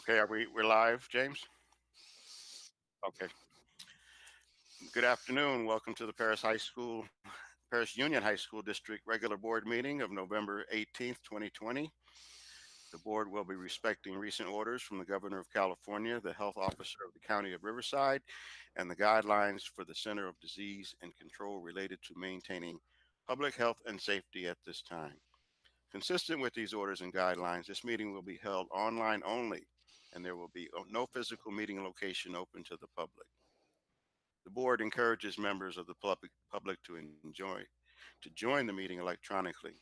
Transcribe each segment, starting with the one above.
Okay, we're live, James? Okay. Good afternoon. Welcome to the Perris Union High School District regular board meeting of November 18th, 2020. The board will be respecting recent orders from the Governor of California, the Health Officer of the County of Riverside, and the guidelines for the Center of Disease and Control related to maintaining public health and safety at this time. Consistent with these orders and guidelines, this meeting will be held online only, and there will be no physical meeting location open to the public. The board encourages members of the public to join the meeting electronically.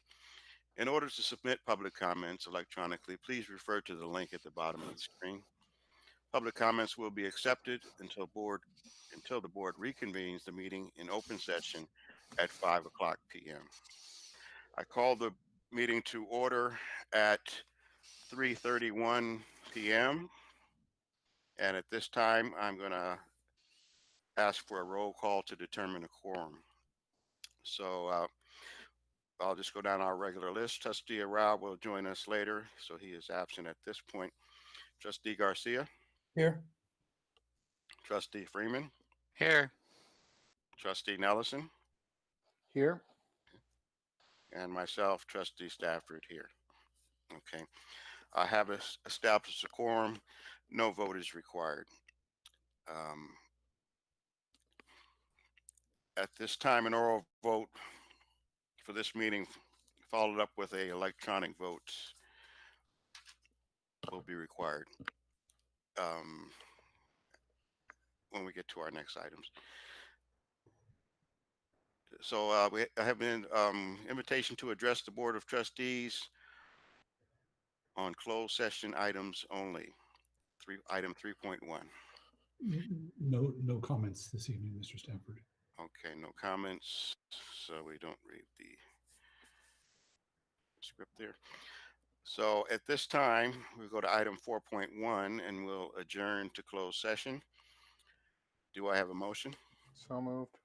In order to submit public comments electronically, please refer to the link at the bottom of the screen. Public comments will be accepted until the board reconvenes the meeting in open session at 5:00 p.m. I call the meeting to order at 3:31 p.m. And at this time, I'm going to ask for a roll call to determine a quorum. So I'll just go down our regular list. Trustee Arau will join us later, so he is absent at this point. Trustee Garcia. Here. Trustee Freeman. Here. Trustee Nellison. Here. And myself, Trustee Stafford, here. Okay. I have established a quorum. No vote is required. At this time, an oral vote for this meeting, followed up with a electronic vote, will be required when we get to our next items. So I have an invitation to address the Board of Trustees on closed session items only. Item 3.1. No comments this evening, Mr. Stafford. Okay, no comments, so we don't read the script there. So at this time, we go to item 4.1 and we'll adjourn to closed session. Do I have a motion? So moved.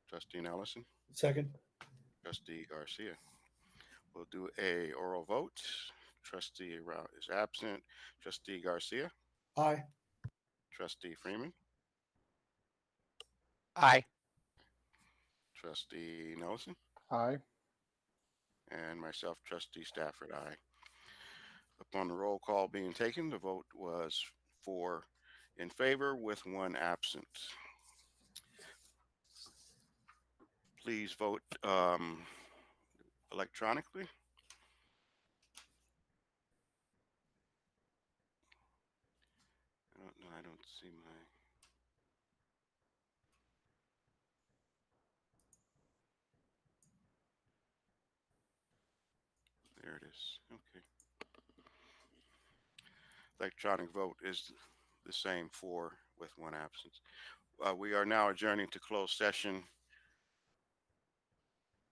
Trustee Nellison. Second. Trustee Garcia. We'll do a oral vote. Trustee Rao is absent. Trustee Garcia. Aye. Trustee Freeman. Aye. Trustee Nelson. Aye. And myself, Trustee Stafford, aye. Upon the roll call being taken, the vote was 4 in favor with 1 absent. Please vote electronically. I don't see my. There it is. Okay. Electronic vote is the same, 4 with 1 absence. We are now adjourning to closed session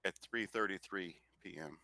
at 3:33 p.m.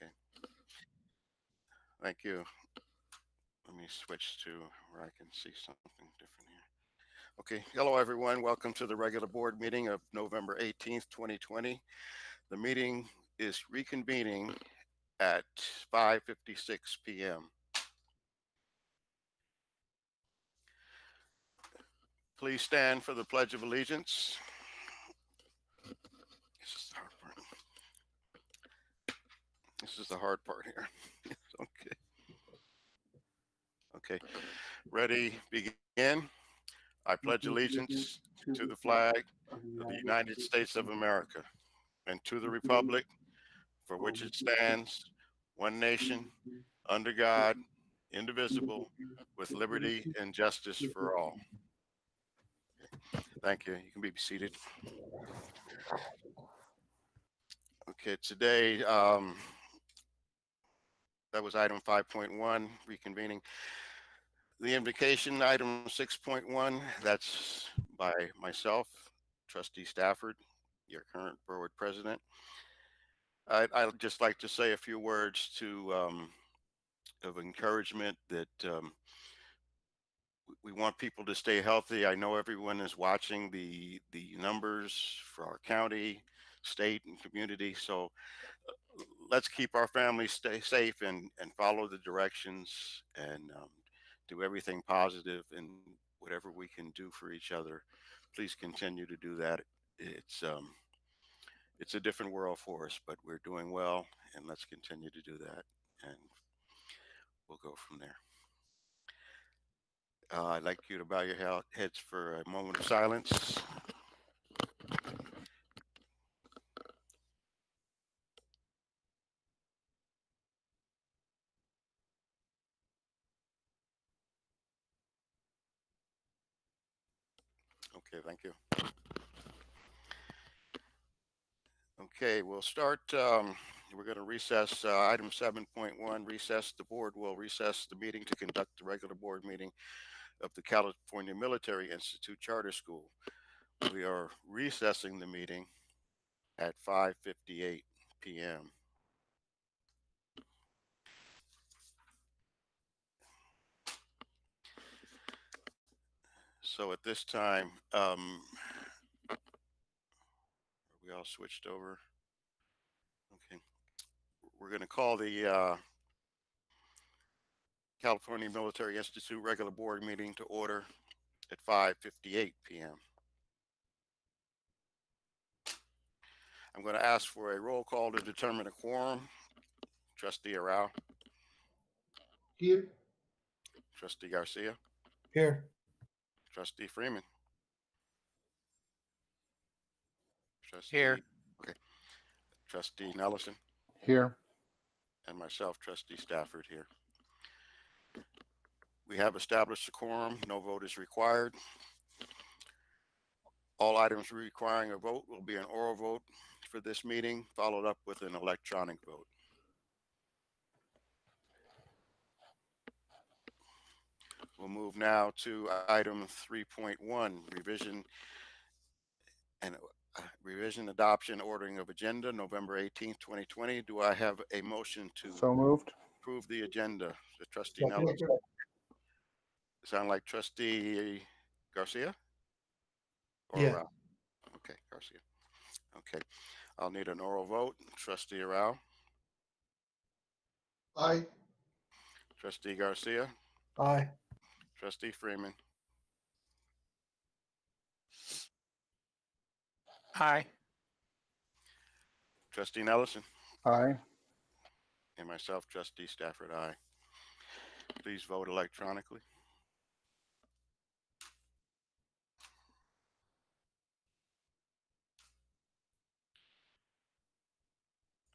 Okay. Thank you. Let me switch to where I can see something different here. Okay. Hello, everyone. Welcome to the regular board meeting of November 18th, 2020. The meeting is reconvening at 5:56 p.m. Please stand for the Pledge of Allegiance. This is the hard part. This is the hard part here. Okay. Okay. Ready, begin. I pledge allegiance to the flag of the United States of America and to the republic for which it stands, one nation, under God, indivisible, with liberty and justice for all. Thank you. You can be seated. Okay, today, that was item 5.1, reconvening. The invocation, item 6.1, that's by myself, Trustee Stafford, your current board president. I'd just like to say a few words of encouragement that we want people to stay healthy. I know everyone is watching the numbers for our county, state, and community. So let's keep our families stay safe and follow the directions and do everything positive and whatever we can do for each other. Please continue to do that. It's a different world for us, but we're doing well, and let's continue to do that, and we'll go from there. I'd like you to bow your heads for a moment of silence. Okay, thank you. Okay, we'll start. We're going to recess item 7.1, recess. The board will recess the meeting to conduct the regular board meeting of the California Military Institute Charter School. We are recessing the meeting at 5:58 p.m. So at this time, we all switched over. Okay, we're going to call the California Military Institute regular board meeting to order at 5:58 p.m. I'm going to ask for a roll call to determine a quorum. Trustee Arau. Here. Trustee Garcia. Here. Trustee Freeman. Trustee. Here. Okay. Trustee Nellison. Here. And myself, Trustee Stafford, here. We have established a quorum. No vote is required. All items requiring a vote will be an oral vote for this meeting, followed up with an electronic vote. We'll move now to item 3.1, revision adoption ordering of agenda, November 18th, 2020. Do I have a motion to So moved. approve the agenda? The Trustee Nelson. Sound like Trustee Garcia? Or Yeah. Arau? Okay, Garcia. Okay, I'll need an oral vote. Trustee Arau. Aye. Trustee Garcia. Aye. Trustee Freeman. Aye. Trustee Nellison. Aye. And myself, Trustee Stafford, aye. Please vote electronically.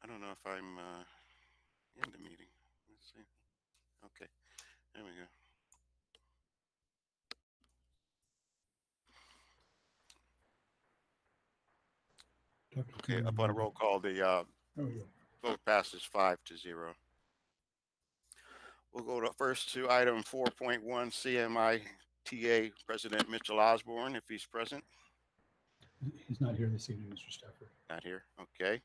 I don't know if I'm in the meeting. Let's see. Okay, there we go. Dr. Okay, Quorum, upon a roll call, the Oh, yeah. vote passes 5-0. We'll go first to item 4.1, CMITA President Mitchell Osborne, if he's present. He's not here this evening, Mr. Stafford. Not here. Okay.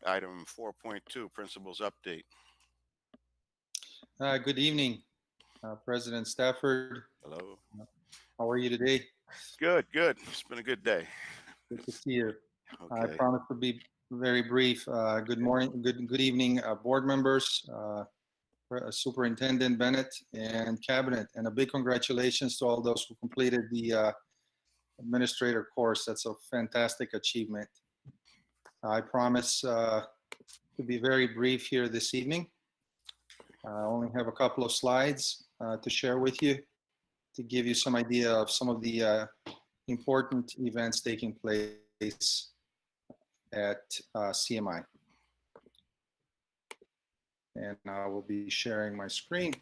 Item 4.2, Principals Update. Good evening, President Stafford. Hello. How are you today? Good, good. It's been a good day. Good to see you. I Okay. promise to be very brief. Good morning, good evening, board members, Superintendent Bennett, and Cabinet, and a big congratulations to all those who completed the administrator course. That's a fantastic achievement. I promise to be very brief here this evening. I only have a couple of slides to share with you to give you some idea of some of the important events taking place at CMI. And I will be sharing my screen.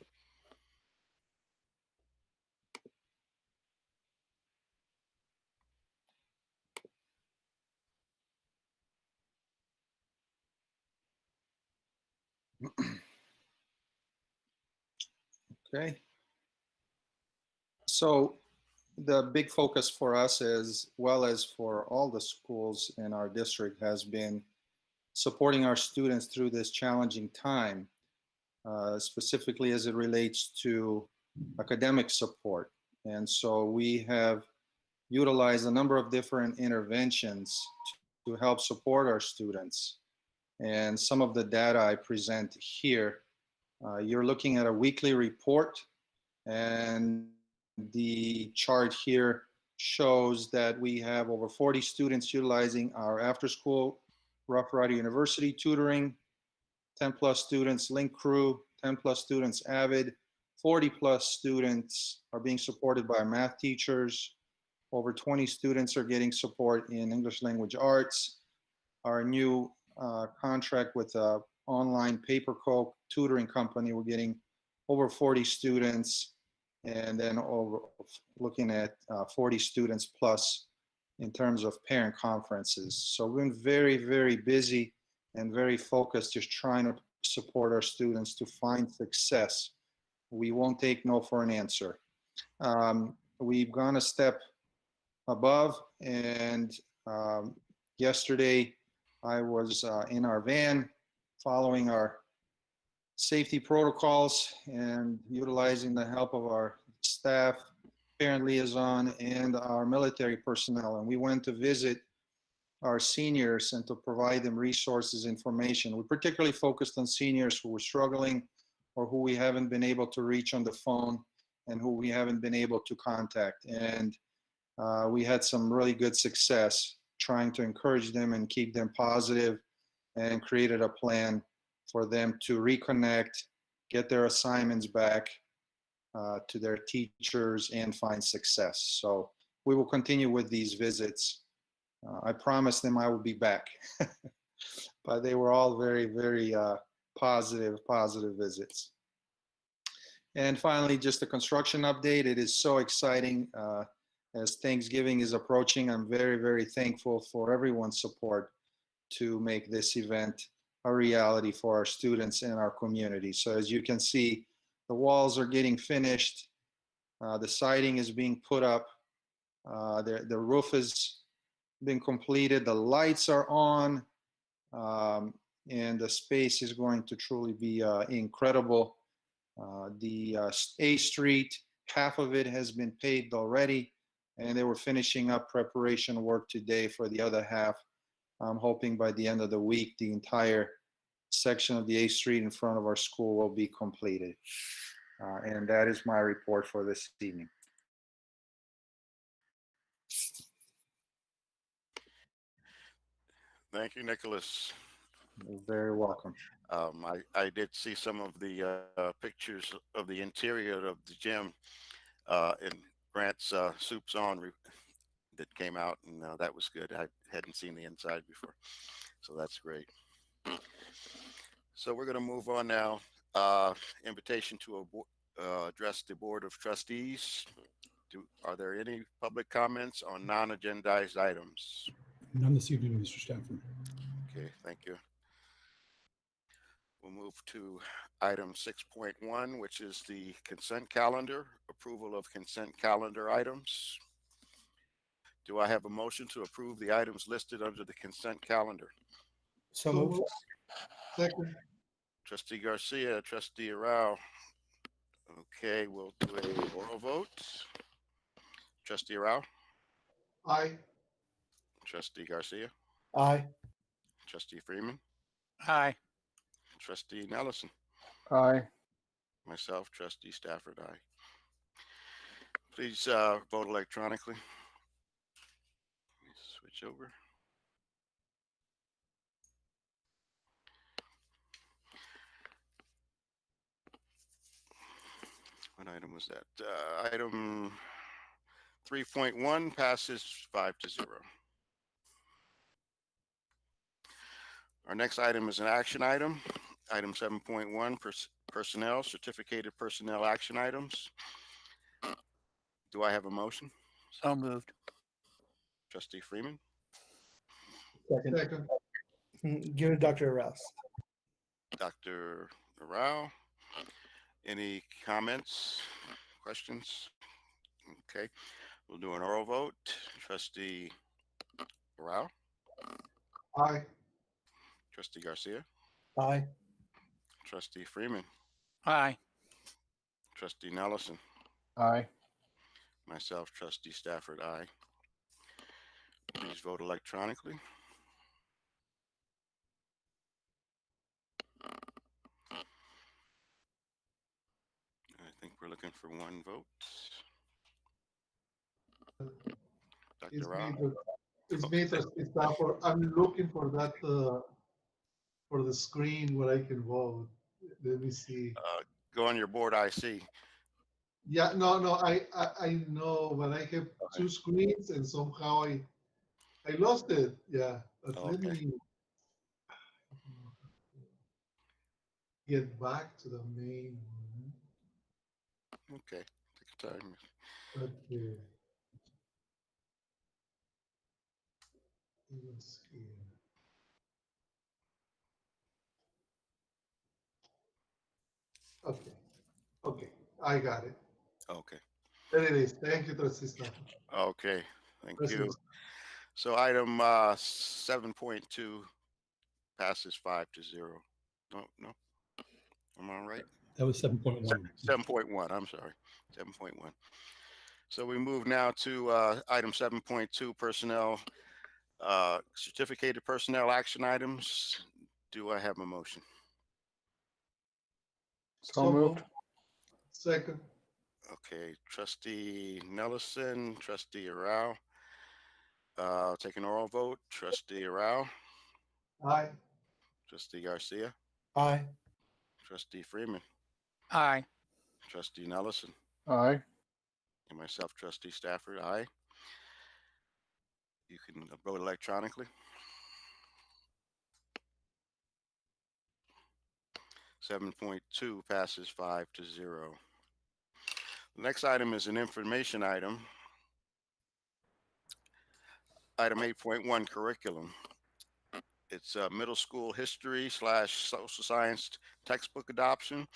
Okay. So the big focus for us, as well as for all the schools in our district, has been supporting our students through this challenging time, specifically as it relates to academic support. And so we have utilized a number of different interventions to help support our students. And some of the data I present here, you're looking at a weekly report, and the chart here shows that we have over 40 students utilizing our after-school Rough Rider University tutoring, 10 plus students Link Crew, 10 plus students Avid, 40 plus students are being supported by math teachers. Over 20 students are getting support in English language arts. Our new contract with online Paperco tutoring company, we're getting over 40 students, and then over looking at 40 students plus in terms of parent conferences. So we've been very, very busy and very focused, just trying to support our students to find success. We won't take no for an answer. We've gone a step above, and yesterday I was in our van following our safety protocols and utilizing the help of our staff, parent liaison, and our military personnel. And we went to visit our seniors and to provide them resources, information. We particularly focused on seniors who were struggling or who we haven't been able to reach on the phone and who we haven't been able to contact. And we had some really good success trying to encourage them and keep them positive, and created a plan for them to reconnect, get their assignments back to their teachers, and find success. So we will continue with these visits. I promised them I would be back, but they were all very, very positive visits. And finally, just a construction update. It is so exciting. As Thanksgiving is approaching, I'm very, very thankful for everyone's support to make this event a reality for our students and our community. So as you can see, the walls are getting finished. The siding is being put up. The roof has been completed. The lights are on. And the space is going to truly be incredible. The A Street, half of it has been paved already, and they were finishing up preparation work today for the other half. I'm hoping by the end of the week, the entire section of the A Street in front of our school will be completed. And that is my report for this evening. Thank you, Nicholas. You're very welcome. I did see some of the pictures of the interior of the gym in Grant's Soups On that came out, and that was good. I hadn't seen the inside before, so that's great. So we're going to move on now. Invitation to address the Board of Trustees. Are there any public comments on non-agendized items? None this evening, Mr. Stafford. Okay, thank you. We'll move to item 6.1, which is the consent calendar, approval of consent calendar items. Do I have a motion to approve the items listed under the consent calendar? So moved. Second. Trustee Garcia, trustee Arau. Okay, we'll do a oral vote. Trustee Arau, Aye. trustee Garcia, Aye. trustee Freeman, Aye. trustee Nelson, Aye. myself, trustee Stafford, aye. Please vote electronically. Switch over. What item was that? Item 3.1 passes 5-0. Our next item is an action item. Item 7.1, personnel, certificated personnel action items. Do I have a motion? So moved. Trustee Freeman, Second. Give it Dr. Rouse. Dr. Arau. Any comments, questions? Okay, we'll do an oral vote. Trustee Arau, Aye. trustee Garcia, Aye. trustee Freeman, Aye. trustee Nelson, Aye. myself, trustee Stafford, aye. Please vote electronically. I think we're looking for one vote. It's Dr. Rao, me, it's me, trustee Stafford. I'm looking for that, for the screen where I can vote. Let me see. go on your board IC. Yeah, no, I know, but I have two screens and somehow I lost it. Yeah, but let Okay. me get back to the main one. Okay, take your time. Okay. Let's see. Okay, I got it. Okay, There it is. Thank you, trustee Stafford. okay, thank you. President. So item 7.2 passes 5-0. No, am I right? That was 7.1. 7.1, I'm sorry, 7.1. So we move now to item 7.2, personnel, certificated personnel action items. Do I have a motion? So moved. Second. Okay, trustee Nelson, trustee Arau. Take an oral vote. Trustee Arau, Aye. trustee Garcia, Aye. trustee Freeman, Aye. trustee Nelson, Aye. and myself, trustee Stafford, aye. You can vote electronically. 7.2 passes 5-0. The next item is an information item. Item 8.1, curriculum. It's middle school history / social science textbook adoption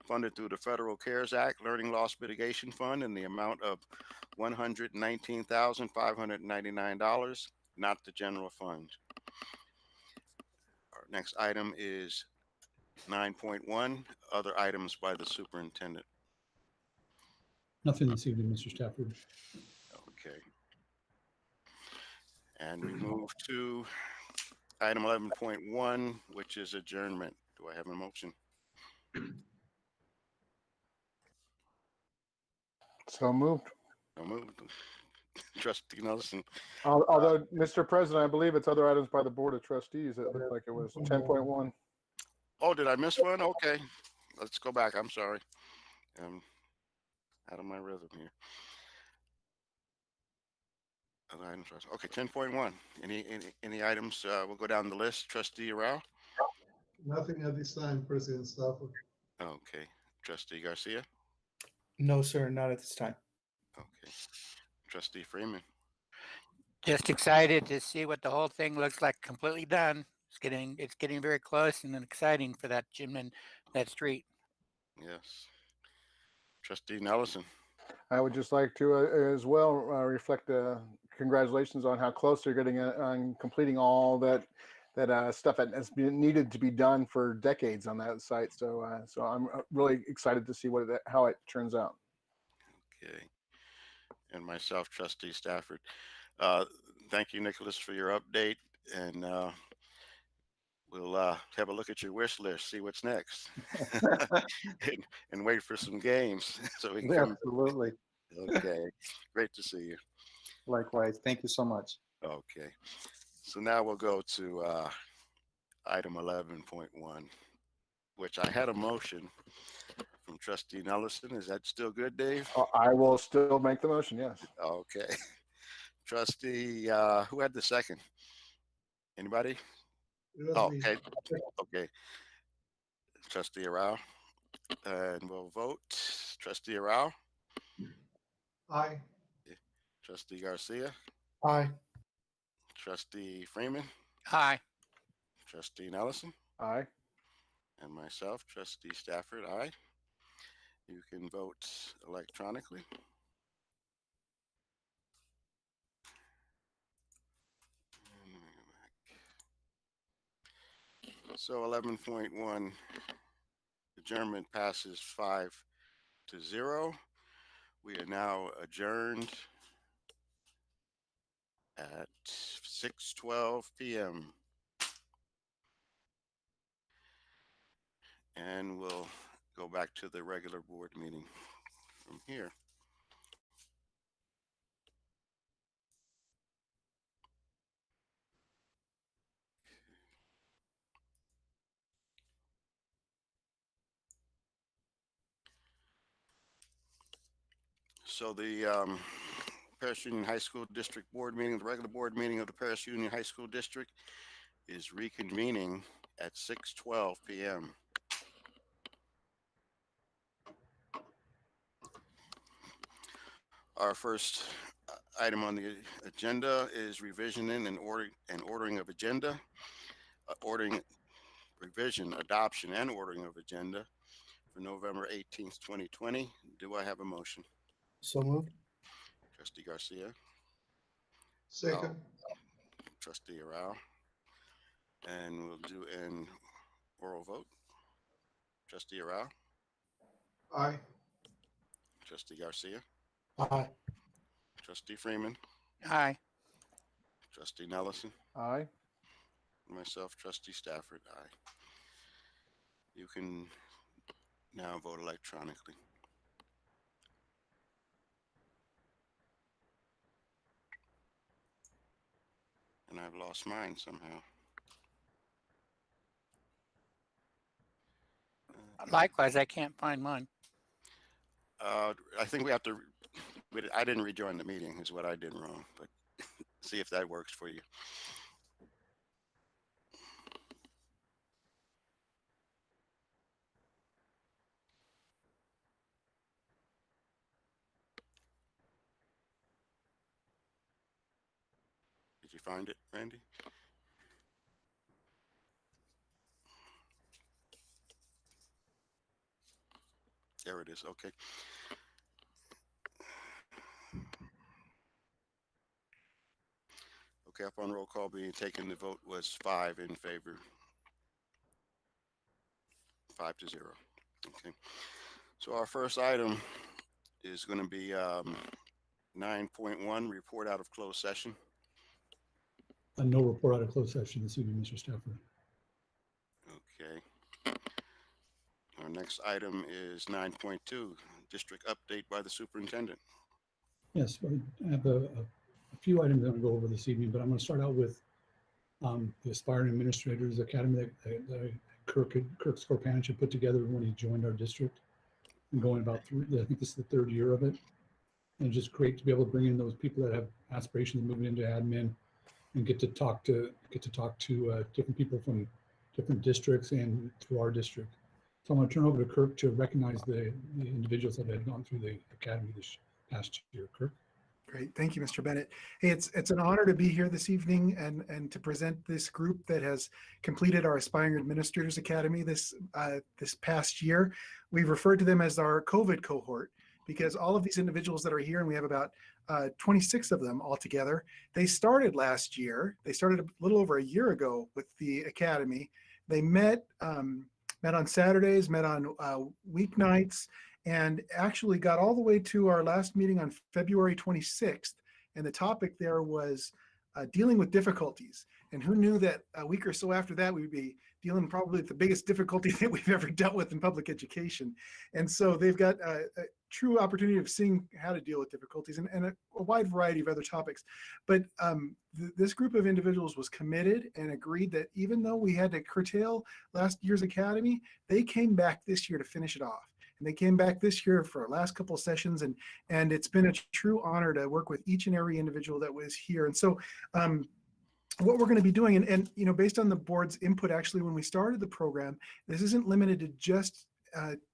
funded through the Federal CARES Act Learning Loss Mitigation Fund in the amount of $119,599, not the general fund. Our next item is 9.1, other items by the superintendent. Nothing this evening, Mr. Stafford. Okay. And we move to item 11.1, which is adjournment. Do I have a motion? So moved. So moved. Trustee Nelson. Although, Mr. President, I believe it's other items by the Board of Trustees. It looked like it was 10.1. Oh, did I miss one? Okay, let's go back. I'm sorry. I'm out of my rhythm here. Other items. Okay, 10.1. Any items? We'll go down the list. Trustee Rao. Nothing at this time, President Stafford. Okay. Trustee Garcia. No, sir, not at this time. Okay. Trustee Freeman. Just excited to see what the whole thing looks like completely done. It's getting very close and then exciting for that gym and that street. Yes. Trustee Nelson. I would just like to, as well, reflect congratulations on how close you're getting on completing all that that stuff has been needed to be done for decades on that site. So I'm really excited to see how it turns out. Okay. And myself, Trustee Stafford. Uh, Thank you, Nicholas, for your update. And we'll have a look at your wish list, see what's next, and wait for some games so we can come. Absolutely. Okay. Great to see you. Likewise. Thank you so much. Okay. So now we'll go to item 11.1, which I had a motion from Trustee Nelson. Is that still good, Dave? I will still make the motion. Yes. Okay. Trustee, who had the second? Anybody? It was Oh, me. okay. Okay. Trustee Arau. And we'll vote. Trustee Arau, Aye. Trustee Garcia, Aye. Trustee Freeman, Aye. Trustee Nelson, Aye. and myself, Trustee Stafford. Aye. You can vote electronically. So 11.1 adjournment passes 5-0. We are now adjourned at 6:12 p.m. And we'll go back to the regular board meeting from here. So the Perris Union High School District Board meeting, the regular board meeting of the Perris Union High School District is reconvening at 6:12 p.m. Our first item on the agenda is revisioning and ordering of agenda, revision, adoption, and ordering of agenda for November 18th, 2020. Do I have a motion? So moved. Trustee Garcia, Second. Trustee Arau, and we'll do an oral vote. Trustee Arau, Aye. Trustee Garcia, Aye. Trustee Freeman, Aye. Trustee Nelson, Aye. myself, Trustee Stafford. Aye. You can now vote electronically. And I've lost mine somehow. Likewise, I can't find mine. I think we have to. I didn't rejoin the meeting, is what I did wrong. But see if that works for you. Did you find it, Randy? There it is. Okay. Okay, upon roll call being taken, the vote was 5 in favor. 5-0. Okay. So our first item is going to be 9.1, report out of closed session. No report out of closed session this evening, Mr. Stafford. Okay. Our next item is 9.2, district update by the superintendent. Yes, I have a few items I'm going to go over this evening, but I'm going to start out with the Aspiring Administrators Academy that Kirk Scorpanic had put together when he joined our district. And going about I think this is the third year of it. And just great to be able to bring in those people that have aspirations of moving into admin and get to talk to different people from different districts and through our district. So I'm going to turn over to Kirk to recognize the individuals that had gone through the academy this past year. Kirk. Great. Thank you, Mr. Bennett. Hey, it's an honor to be here this evening and to present this group that has completed our Aspiring Administrators Academy this past year. We've referred to them as our COVID cohort because all of these individuals that are here, and we have about 26 of them altogether, they started last year. They started a little over a year ago with the academy. They met on Saturdays, met on weeknights, and actually got all the way to our last meeting on February 26th. And the topic there was dealing with difficulties. And who knew that a week or so after that, we'd be dealing probably with the biggest difficulty that we've ever dealt with in public education. And so they've got a true opportunity of seeing how to deal with difficulties and a wide variety of other topics. But this group of individuals was committed and agreed that even though we had to curtail last year's academy, they came back this year to finish it off. And they came back this year for our last couple of sessions, and it's been a true honor to work with each and every individual that was here. And so what we're going to be doing, and you know, based on the board's input, actually, when we started the program, this isn't limited to just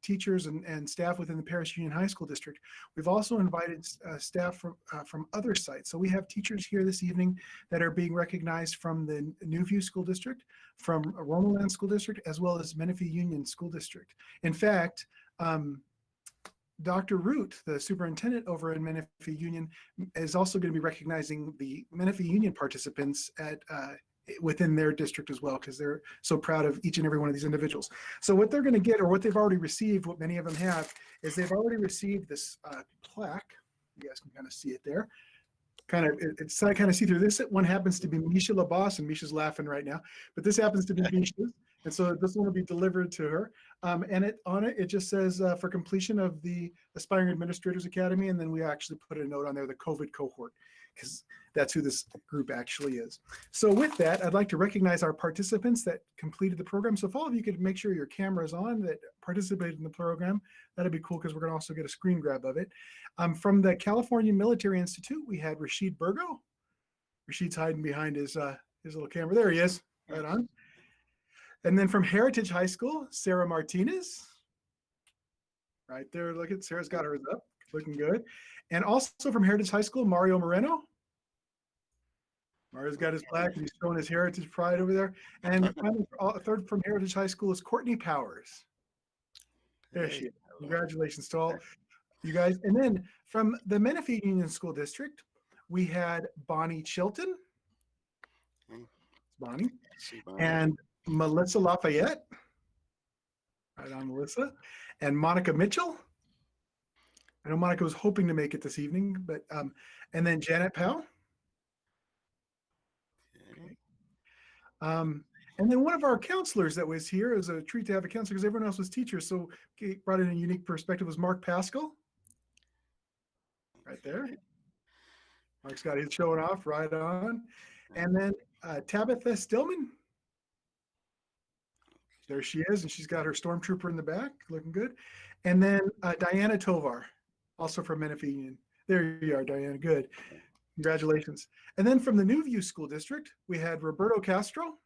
teachers and staff within the Perris Union High School District. We've also invited staff from other sites. So we have teachers here this evening that are being recognized from the Newview School District, from Romoland School District, as well as Menifee Union School District. In fact, Dr. Root, the superintendent over in Menifee Union, is also going to be recognizing the Menifee Union participants at within their district as well, because they're so proud of each and every one of these individuals. So what they're going to get, or what they've already received, what many of them have, is they've already received this plaque. You guys can kind of see it there. It's kind of see through. This one happens to be Misha LaBosse, and Misha's laughing right now, but this happens to be Misha's. And so this one will be delivered to her. And on it just says for completion of the Aspiring Administrators Academy. And then we actually put a note on there, the COVID cohort, because that's who this group actually is. So with that, I'd like to recognize our participants that completed the program. So if all of you could make sure your camera is on that participated in the program, that'd be cool, because we're going to also get a screen grab of it. From the California Military Institute, we had Rashid Burgo. Rashid's hiding behind his little camera. There he is, right on. And then from Heritage High School, Sarah Martinez. Right there, look at Sarah's got hers up, looking good. And also from Heritage High School, Mario Moreno. Mario's got his plaque, and he's showing his heritage pride over there. And finally, third from Heritage High School is Courtney Powers. There she is. Congratulations to all you guys. And then from the Menifee Union School District, we had Bonnie Chilton. Bonnie. And Melissa Lafayette, right on Melissa, and Monica Mitchell. I know Monica was hoping to make it this evening, but and then Janet Powell. Okay. And then one of our counselors that was here, is a treat to have a counselor because everyone else was teachers, so brought in a unique perspective, was Mark Pascal. Right there. Mark's got his showing off, right on. And then Tabitha Stillman. There she is, and she's got her stormtrooper in the back, looking good. And then Diana Tovar, also from Menifee Union. There you are, Diana, good. Congratulations. And then from the Newview School District, we had Roberto Castro.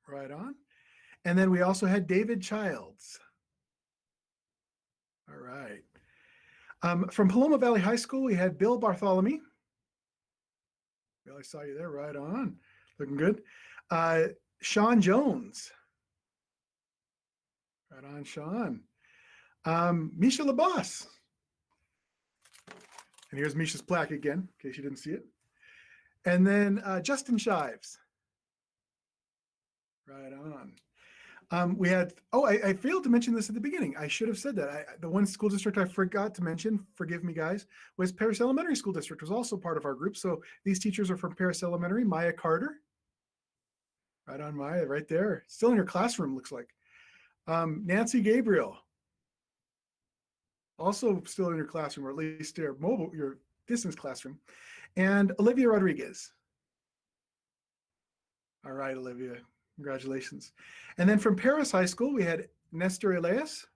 Right on. And then we also had David Childs. All right. From Paloma Valley High School, we had Bill Bartholomew. Bill, I saw you there, right on. Looking good. Sean Jones. Right on, Sean. Misha LaBosse. And here's Misha's plaque again, in case you didn't see it. And then Justin Shives. Right on. We had, I failed to mention this at the beginning. I should have said that. The one school district I forgot to mention, forgive me guys, was Perris Elementary School District, was also part of our group. So these teachers are from Perris Elementary. Maya Carter. Right on, Maya, right there. Still in your classroom, looks like. Nancy Gabriel. Also still in your classroom, or at least your distance classroom. And Olivia Rodriguez. All right, Olivia, congratulations. And then from Perris High School, we had Nestor Elias.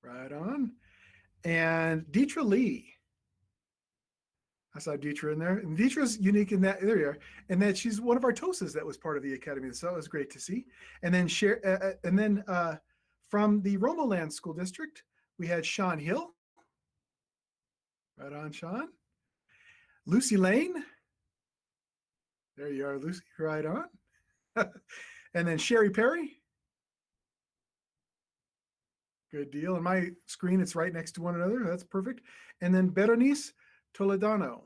Right on. And Deetra Lee. I saw Deetra in there. And Deetra's unique in that, there you are, and that she's one of our TOSAs that was part of the academy. So that was great to see. And then from the Romoland School District, we had Sean Hill. Right on, Sean. Lucy Lane. There you are, Lucy, right on. And then Sherry Perry. Good deal. On my screen, it's right next to one another. That's perfect. And then Berenice Toledano.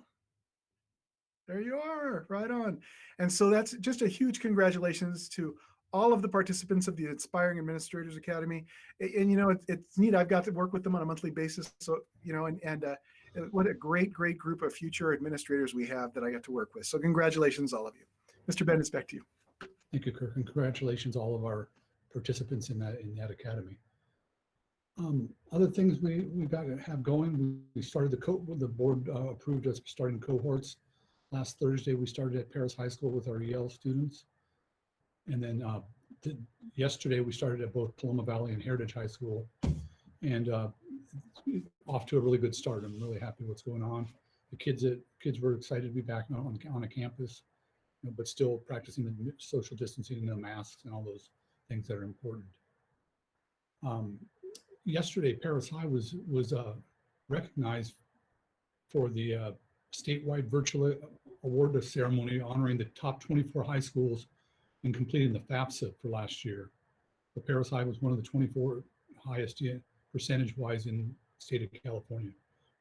There you are, right on. And so that's just a huge congratulations to all of the participants of the Inspiring Administrators Academy. And you know, it's neat. I've got to work with them on a monthly basis. So, you know, and what a great group of future administrators we have that I got to work with. So congratulations, all of you. Mr. Bennett, it's back to you. Thank you, Kirk, and congratulations all of our participants in that academy. Other things we got to have going. We started the board approved us starting cohorts. Last Thursday, we started at Perris High School with our EL students. And then yesterday, we started at both Puma Valley and Heritage High School. And off to a really good start. I'm really happy what's going on. The kids were excited to be back on a campus, you know, but still practicing the social distancing and the masks and all those things that are important. Yesterday, Perris High was recognized for the statewide virtual award ceremony honoring the top 24 high schools in completing the FAFSA for last year. The Perris High was one of the 24 highest percentage-wise in the state of California.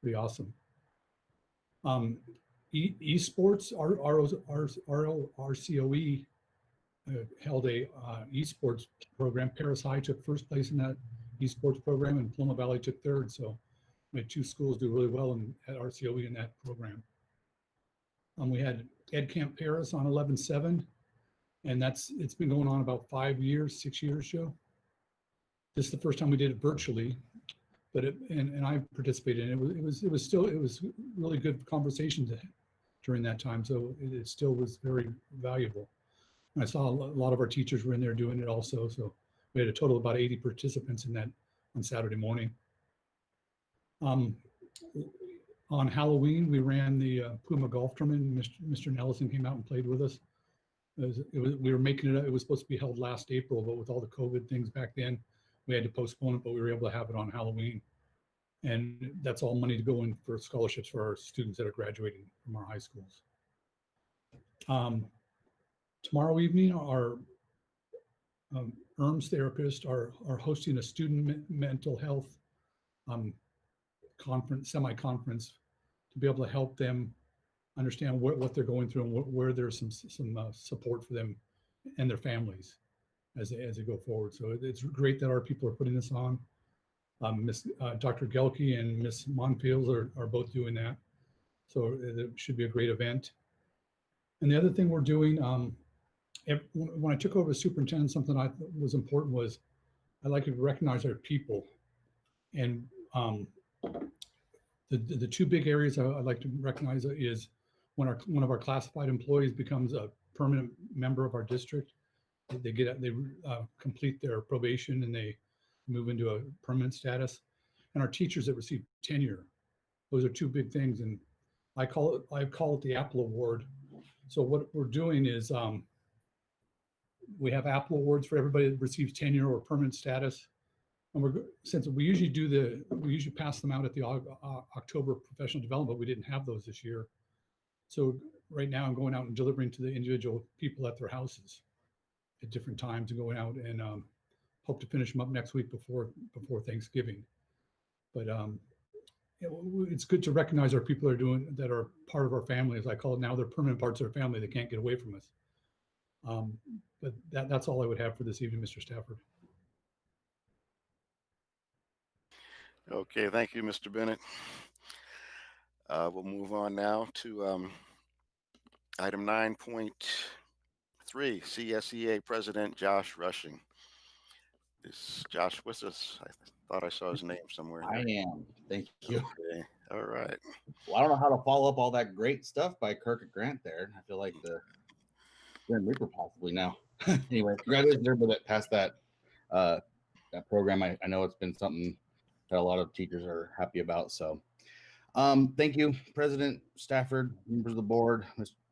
Pretty awesome. Esports, RCOE held a esports program. Perris High took first place in that esports program, and Puma Valley took third. So we had two schools do really well at RCOE in that program. We had Ed Camp Perris on 11/7, and it's been going on about 6 years, Joe. This is the first time we did it virtually, but and I participated in it. It was really good conversations during that time, so it still was very valuable. And I saw a lot of our teachers were in there doing it also, so we had a total of about 80 participants in that on Saturday morning. On Halloween, we ran the Puma golf tournament. Mr. Nelson came out and played with us. We were making it. It was supposed to be held last April, but with all the COVID things back then, we had to postpone it. But we were able to have it on Halloween, and that's all money to go in for scholarships for our students that are graduating from our high schools. Tomorrow evening, our ERMS therapists are hosting a student mental health semi-conference to be able to help them understand what they're going through and where there's some support for them and their families as they go forward. So it's great that our people are putting this on. Dr. Gelke and Miss Monfields are both doing that. So it should be a great event. And the other thing we're doing, when I took over as superintendent, something I thought was important was I like to recognize our people. And the two big areas I'd like to recognize is when one of our classified employees becomes a permanent member of our district, they complete their probation and they move into a permanent status. And our teachers that receive tenure, those are two big things. And I call it the Apple Award. So what we're doing is we have Apple Awards for everybody that receives tenure or permanent status. And since we usually pass them out at the October professional development, but we didn't have those this year. So right now I'm going out and delivering to the individual people at their houses at different times and going out and hope to finish them up next week before Thanksgiving. But it's good to recognize our people that are part of our family, as I call it now. They're permanent parts of our family. They can't get away from us. But that's all I would have for this evening, Mr. Stafford. Okay, thank you, Mr. Bennett. We'll move on now to item 9.3, CSEA President Josh Rushing. Is Josh with us? I thought I saw his name somewhere. I am. Thank you. Okay. All right. Well, I don't know how to follow up all that great stuff by Kirk and Grant there. I feel like the Grim Reaper possibly now. Anyway, congratulations everybody that passed that program. I know it's been something that a lot of teachers are happy about. So thank you, President Stafford, members of the board,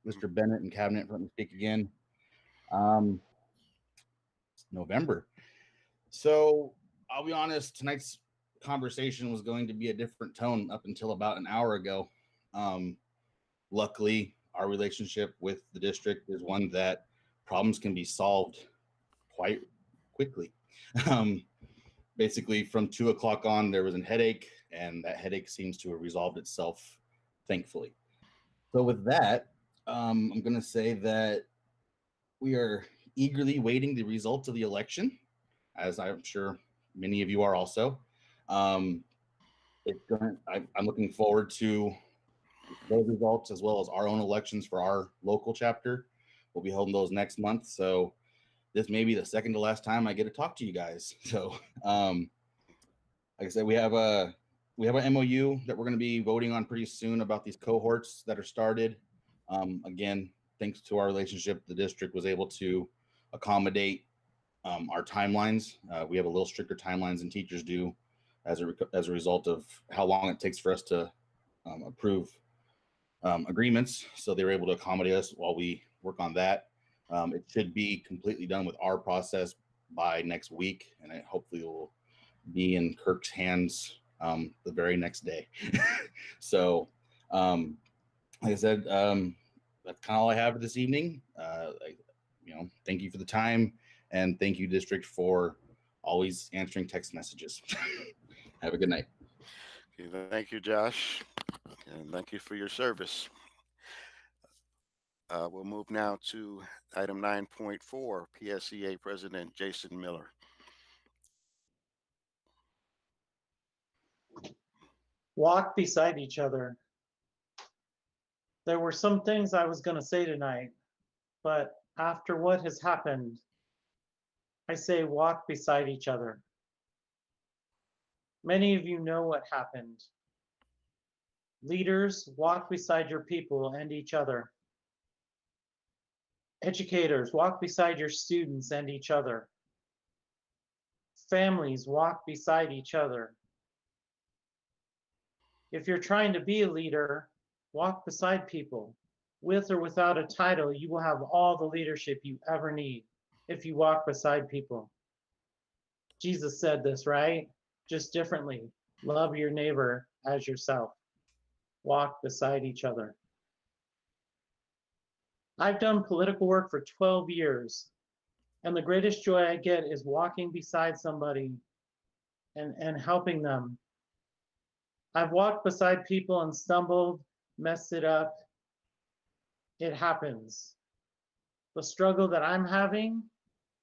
Mr. Bennett and Cabinet for letting me speak again. It's November. So I'll be honest, tonight's conversation was going to be a different tone up until about an hour ago. Luckily, our relationship with the district is one that problems can be solved quite quickly. basically from 2 o'clock on, there was a headache, and that headache seems to have resolved itself, thankfully. So with that, I'm going to say that we are eagerly waiting the results of the election, as I'm sure many of you are also. I'm looking forward to those results, as well as our own elections for our local chapter. We'll be holding those next month. So this may be the second to last time I get to talk to you guys. So like I said, we have an MOU that we're going to be voting on pretty soon about these cohorts that are started. Again, thanks to our relationship, the district was able to accommodate our timelines. We have a little stricter timelines than teachers do as a result of how long it takes for us to approve agreements. So they were able to accommodate us while we work on that. It should be completely done with our process by next week, and it hopefully will be in Kirk's hands the very next day. So, like I said, that's kind of all I have for this evening. Thank you for the time, and thank you, district, for always answering text messages. Have a good night. Okay, thank you, Josh, and thank you for your service. We'll move now to item 9.4, PSEA President Jason Miller. Walk beside each other. There were some things I was going to say tonight, but after what has happened, I say walk beside each other. Many of you know what happened. Leaders, walk beside your people and each other. Educators, walk beside your students and each other. Families, walk beside each other. If you're trying to be a leader, walk beside people. With or without a title, you will have all the leadership you ever need if you walk beside people. Jesus said this, right? Just differently. Love your neighbor as yourself. Walk beside each other. I've done political work for 12 years, and the greatest joy I get is walking beside somebody and helping them. I've walked beside people and stumbled, messed it up. It happens. The struggle that I'm having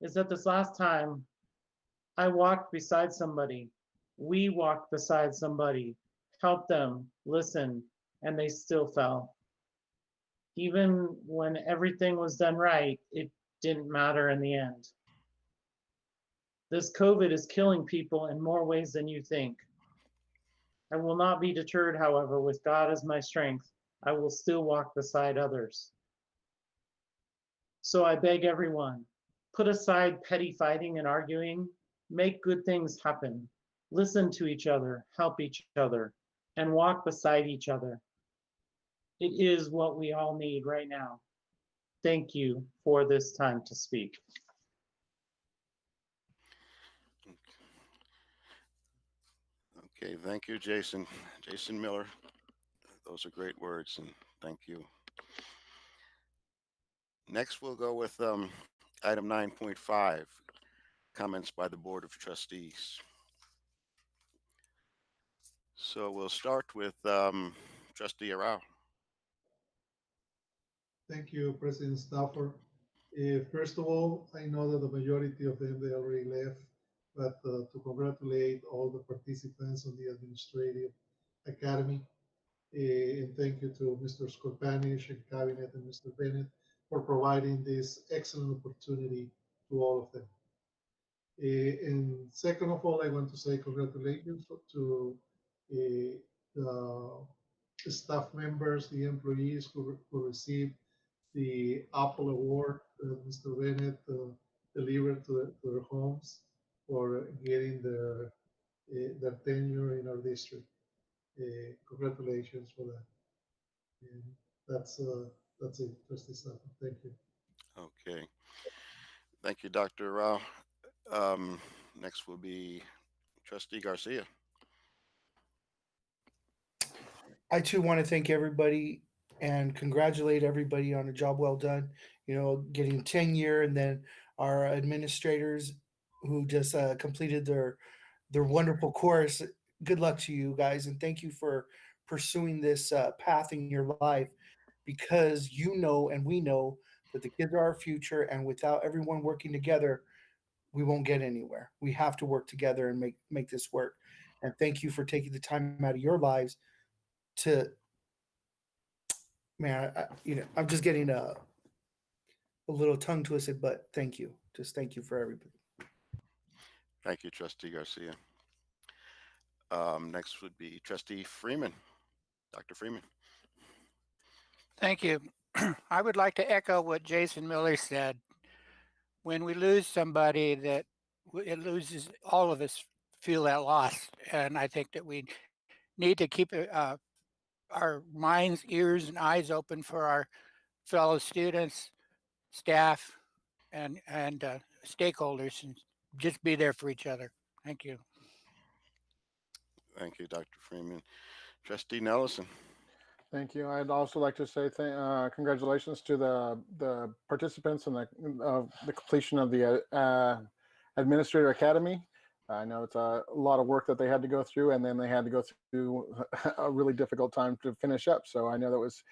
is that this last time I walked beside somebody, we walked beside somebody, helped them, listened, and they still fell. Even when everything was done right, it didn't matter in the end. This COVID is killing people in more ways than you think. I will not be deterred, however, with God as my strength. I will still walk beside others. So I beg everyone, put aside petty fighting and arguing, make good things happen, listen to each other, help each other, and walk beside each other. It is what we all need right now. Thank you for this time to speak. Okay, thank you, Jason. Jason Miller. Those are great words, and thank you. Next, we'll go with item 9.5, comments by the Board of Trustees. So we'll start with Trustee Arau. Thank you, President Stafford. First of all, I know that the majority of them, they already left, but to congratulate all the participants on the Administrative Academy. And thank you to Mr. Skorpanish and Cabinet and Mr. Bennett for providing this excellent opportunity to all of them. And second of all, I want to say congratulations to the staff members, the employees who received the Apple Award that Mr. Bennett delivered to their homes for getting their tenure in our district. Congratulations for that. And that's it, Trustee Stafford. Thank you. Okay. Thank you, Dr. Rao. Next will be Trustee Garcia. I too want to thank everybody and congratulate everybody on a job well done. You know, getting tenure, and then our administrators who just completed their their wonderful course. Good luck to you guys, and thank you for pursuing this path in your life, because you know and we know that the kids are our future, and without everyone working together, we won't get anywhere. We have to work together and make this work. And thank you for taking the time out of your lives to, man, I'm just getting a little tongue twisted, but thank you. Just thank you for everybody. Thank you, Trustee Garcia. Next would be Trustee Freeman. Dr. Freeman. Thank you. I would like to echo what Jason Miller said. When we lose somebody, that it loses, all of us feel that loss. And I think that we need to keep our minds, ears, and eyes open for our fellow students, staff, and stakeholders, and just be there for each other. Thank you. Thank you, Dr. Freeman. Trustee Nelson. Thank you. I'd also like to say congratulations to the participants in the completion of the Administrator Academy. I know it's a lot of work that they had to go through, and then they had to go through a really difficult time to finish up. So I know that was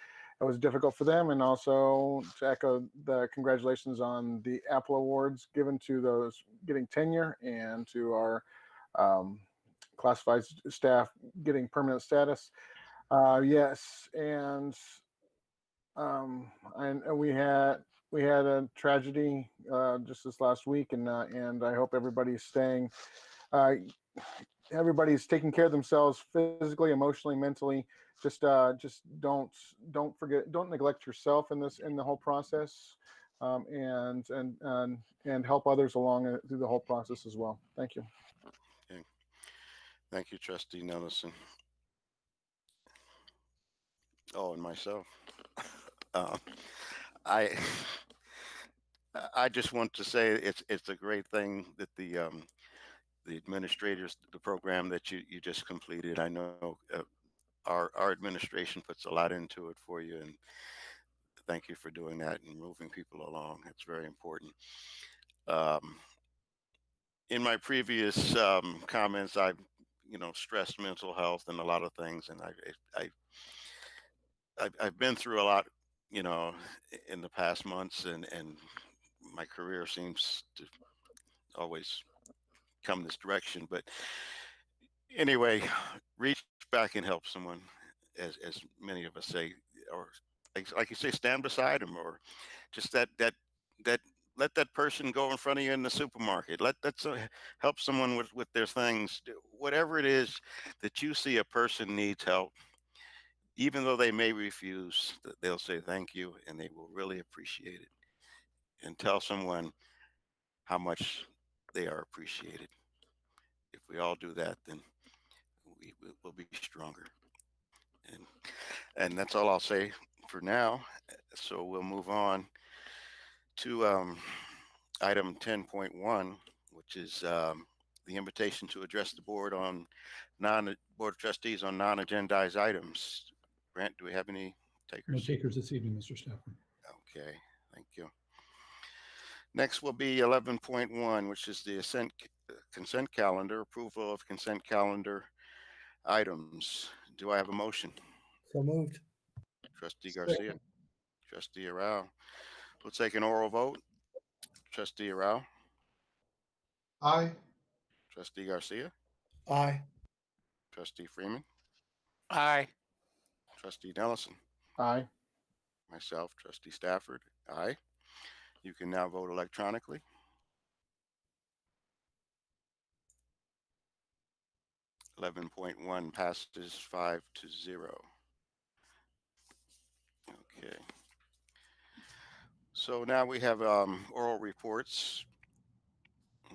difficult for them, and also to echo the congratulations on the Apple Awards given to those getting tenure, and to our classified staff getting permanent status. Yes, and we had a tragedy just this last week, and I hope everybody's staying. Everybody's taking care of themselves physically, emotionally, mentally. Just don't forget, don't neglect yourself in the whole process, and help others along through the whole process as well. Thank you. Okay. Thank you, Trustee Nelson. Oh, and myself. I just want to say it's a great thing that the administrators, the program that you just completed. I know our administration puts a lot into it for you, and thank you for doing that and moving people along. It's very important. In my previous comments, I've stressed mental health and a lot of things, and I've been through a lot, in the past months, and my career seems to always come this direction. But anyway, reach back and help someone, as many of us say, or like you say, stand beside them, or just that let that person go in front of you in the supermarket. Help someone with their things. Whatever it is that you see a person needs help, even though they may refuse, they'll say thank you, and they will really appreciate it. And tell someone how much they are appreciated. If we all do that, then we will be stronger. And that's all I'll say for now. So we'll move on to item 10.1, which is the invitation to address the board of trustees on non-agendized items. Grant, do we have any takers? No takers this evening, Mr. Stafford. Okay, thank you. Next will be 11.1, which is the consent calendar, approval of consent calendar items. Do I have a motion? So moved. Trustee Garcia. Trustee Arau. We'll take an oral vote. Trustee Arau. Aye. Trustee Garcia. Aye. Trustee Freeman. Aye. Trustee Nelson. Aye. Myself, Trustee Stafford. Aye. You can now vote electronically. (11.1) passes 5-0. Okay. So now we have oral reports.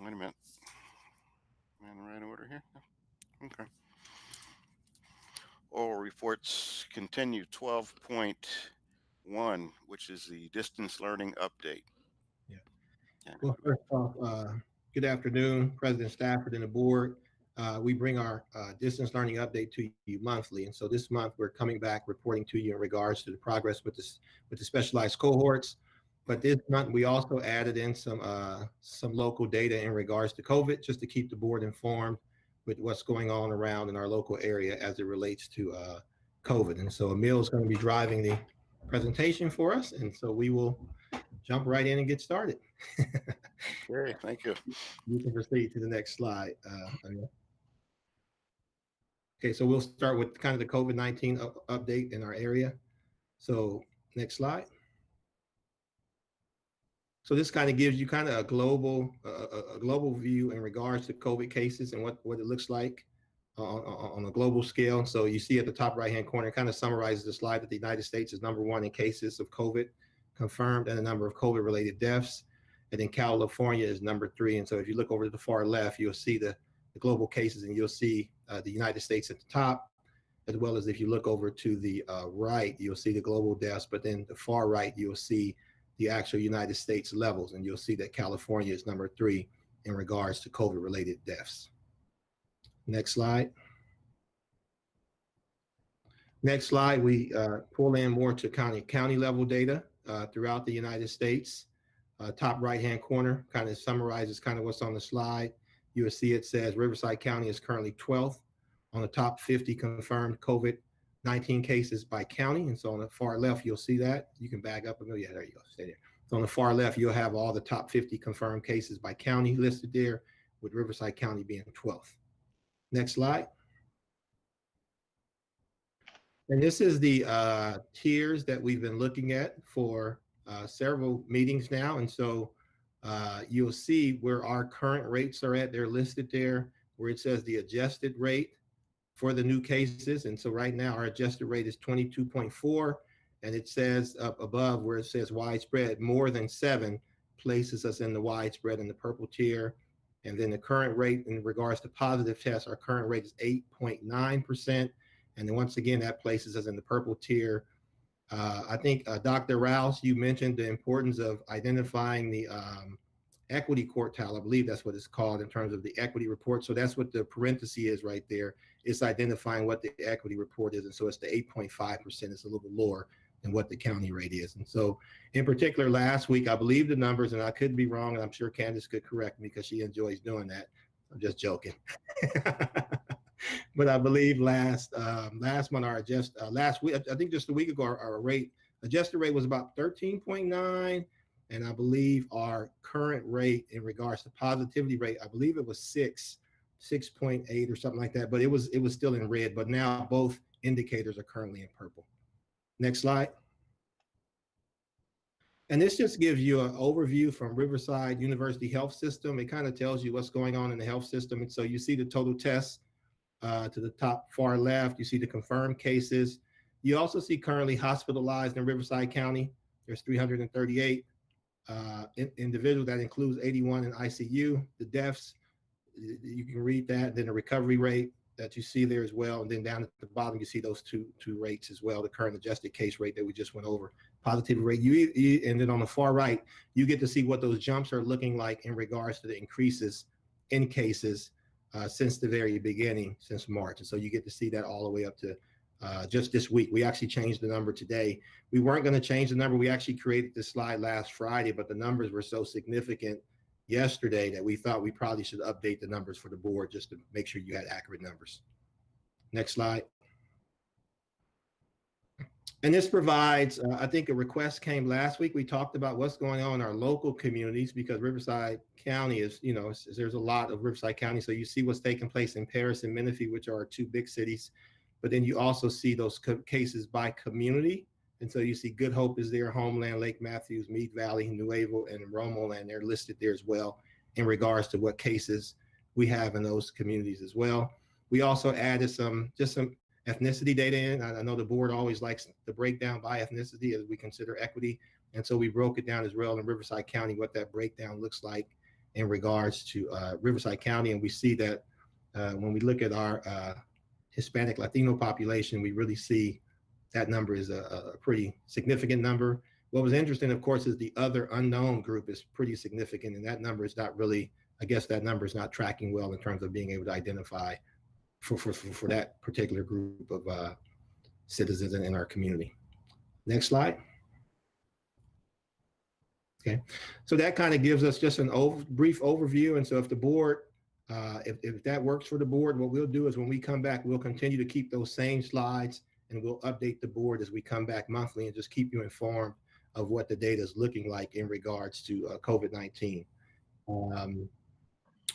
Wait a minute. Am I in the right order here? Okay. Oral reports continue. 12.1, which is the distance learning update. Yeah. Well, first off, good afternoon, President Stafford and the board. We bring our distance learning update to you monthly, and so this month we're coming back reporting to you in regards to the progress with the specialized cohorts. But this month we also added in some local data in regards to COVID, just to keep the board informed with what's going on around in our local area as it relates to COVID. And so Emil is going to be driving the presentation for us. And so we will jump right in and get started. Okay, thank you. You can proceed to the next slide, Emil. Okay, so we'll start with kind of the COVID-19 update in our area. So next slide. So this kind of gives you kind of a global view in regards to COVID cases and what it looks like on a global scale. So you see at the top right-hand corner, it kind of summarizes the slide that the United States is #1 in cases of COVID confirmed and the number of COVID-related deaths. And then California is #3. And so if you look over to the far left, you'll see the global cases, and you'll see the United States at the top, as well as if you look over to the right, you'll see the global deaths, but then the far right, you'll see the actual United States levels, and you'll see that California is #3 in regards to COVID-related deaths. Next slide. Next slide, we pull in more to county level data throughout the United States. Top right-hand corner kind of summarizes kind of what's on the slide. You will see it says Riverside County is currently 12th on the top 50 confirmed COVID-19 cases by county. And so on the far left, you'll see that. You can back up a minute. Yeah, there you go. Stay there. So on the far left, you'll have all the top 50 confirmed cases by county listed there, with Riverside County being 12th. Next slide. And this is the tiers that we've been looking at for several meetings now. And so you'll see where our current rates are at. They're listed there where it says the adjusted rate for the new cases. And so right now our adjusted rate is 22.4, and it says up above where it says widespread, more than 7 places us in the widespread in the purple tier. And then the current rate in regards to positive tests, our current rate is 8.9%. And then once again, that places us in the purple tier. I think Dr. Rouse, you mentioned the importance of identifying the equity quartile. I believe that's what it's called in terms of the equity report. So that's what the parenthesis is right there. It's identifying what the equity report is. And so it's the 8.5%. It's a little bit lower than what the county rate is. And so in particular, last week, I believe the numbers, and I could be wrong, and I'm sure Candace could correct me because she enjoys doing that. I'm just joking. But I believe last month, last week, I think just a week ago, our adjusted rate was about 13.9. And I believe our current rate in regards to positivity rate, I believe it was 6.8 or something like that, but it was still in red, but now both indicators are currently in purple. Next slide. And this just gives you an overview from Riverside University Health System. It kind of tells you what's going on in the health system. And so you see the total tests to the top far left. You see the confirmed cases. You also see currently hospitalized in Riverside County. There's 338 individuals. That includes 81 in ICU. The deaths, you can read that. Then the recovery rate that you see there as well. And then down at the bottom, you see those two rates as well. The current adjusted case rate that we just went over, positivity rate. And then on the far right, you get to see what those jumps are looking like in regards to the increases in cases since the very beginning, since March. And so you get to see that all the way up to just this week. We actually changed the number today. We weren't going to change the number. We actually created this slide last Friday, but the numbers were so significant yesterday that we thought we probably should update the numbers for the board just to make sure you had accurate numbers. Next slide. And this provides, I think a request came last week. We talked about what's going on in our local communities because Riverside County is, there's a lot of Riverside County. So you see what's taking place in Perris and Menifee, which are our 2 big cities. But then you also see those cases by community. And so you see Good Hope is there, Homeland, Lake Matthews, Meade Valley, Nuevo, and Romoland. They're listed there as well in regards to what cases we have in those communities as well. We also added some ethnicity data in. I know the board always likes the breakdown by ethnicity as we consider equity. And so we broke it down as well in Riverside County, what that breakdown looks like in regards to Riverside County. And we see that when we look at our Hispanic Latino population, we really see that number is a pretty significant number. What was interesting, of course, is the other unknown group is pretty significant. And that number is not really, I guess that number is not tracking well in terms of being able to identify for that particular group of citizens in our community. Next slide. Okay, so that kind of gives us just an brief overview. And so if the board If that works for the board, what we'll do is when we come back, we'll continue to keep those same slides and we'll update the board as we come back monthly and just keep you informed of what the data is looking like in regards to COVID-19.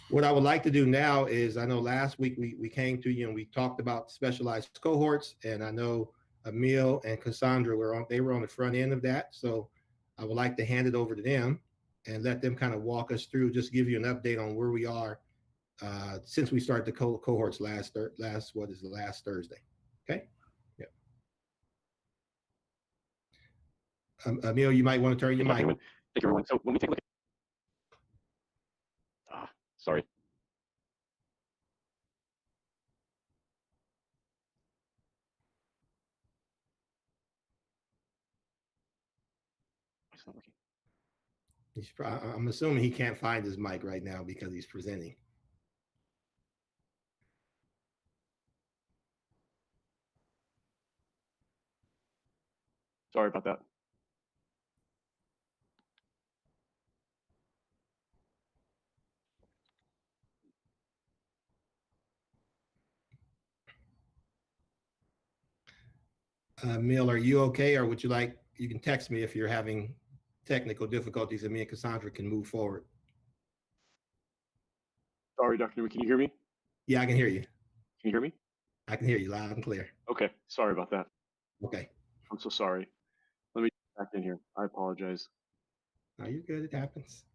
What I would like to do now is, I know last week we came to you and we talked about specialized cohorts, and I know Emil and Cassandra were on the front end of that. So I would like to hand it over to them and let them kind of walk us through, just give you an update on where we are since we started the cohorts last Thursday. Okay. Yeah. Emil, you might want to turn your mic. Thank you, everyone. So when we take a look at, sorry. It's not working. I'm assuming he can't find his mic right now because he's presenting. Sorry about that. Emil, are you okay? Or would you like, you can text me if you're having technical difficulties and me and Cassandra can move forward. Sorry, Dr. Newman, can you hear me? Yeah, I can hear you. Can you hear me? I can hear you loud and clear. Okay, sorry about that. Okay. I'm so sorry. Let me get back in here. I apologize. No, you're good. It happens.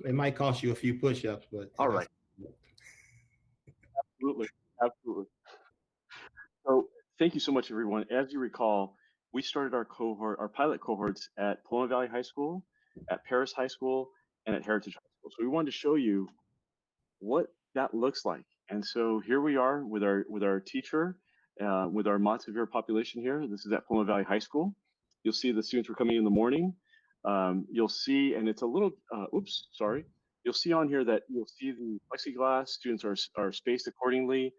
It might cost you a few push-ups, but all right. Absolutely. Absolutely. So thank you so much, everyone. As you recall, we started our pilot cohorts at Puma Valley High School, at Perris High School, and at Heritage High School. So we wanted to show you what that looks like. And so here we are with our teacher, with our Montevideo population here. This is at Puma Valley High School. You'll see the students were coming in the morning. You'll see, and it's a little, oops, sorry. You'll see on here that you'll see the plexiglass. Students are spaced accordingly.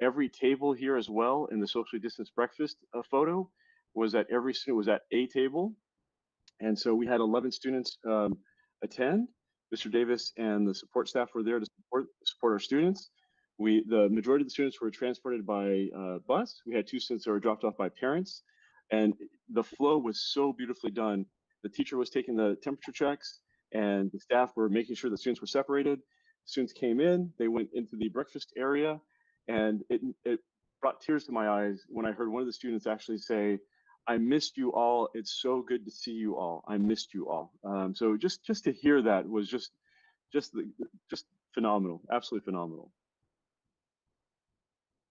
Every table here as well in the socially distanced breakfast photo was that every student was at a table. And so we had 11 students attend. Mr. Davis and the support staff were there to support our students. The majority of the students were transported by bus. We had 2 students that were dropped off by parents. And the flow was so beautifully done. The teacher was taking the temperature checks and the staff were making sure the students were separated. Students came in, they went into the breakfast area, and it brought tears to my eyes when I heard one of the students actually say, "I missed you all. It's so good to see you all. I missed you all." So just to hear that was just phenomenal, absolutely phenomenal.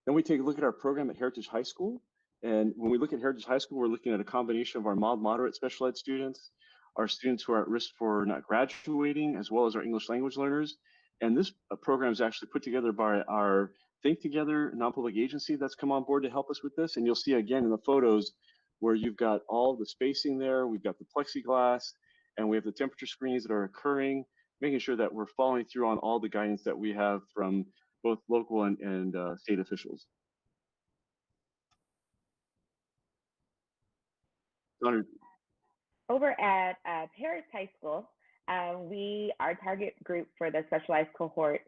Then we take a look at our program at Heritage High School. And when we look at Heritage High School, we're looking at a combination of our mild, moderate special ed students, our students who are at risk for not graduating, as well as our English language learners. And this program is actually put together by our Think Together non-public agency that's come on board to help us with this. And you'll see again in the photos where you've got all the spacing there, we've got the plexiglass, and we have the temperature screenings that are occurring, making sure that we're following through on all the guidance that we have from both local and state officials. Over at Perris High School, our target group for the specialized cohort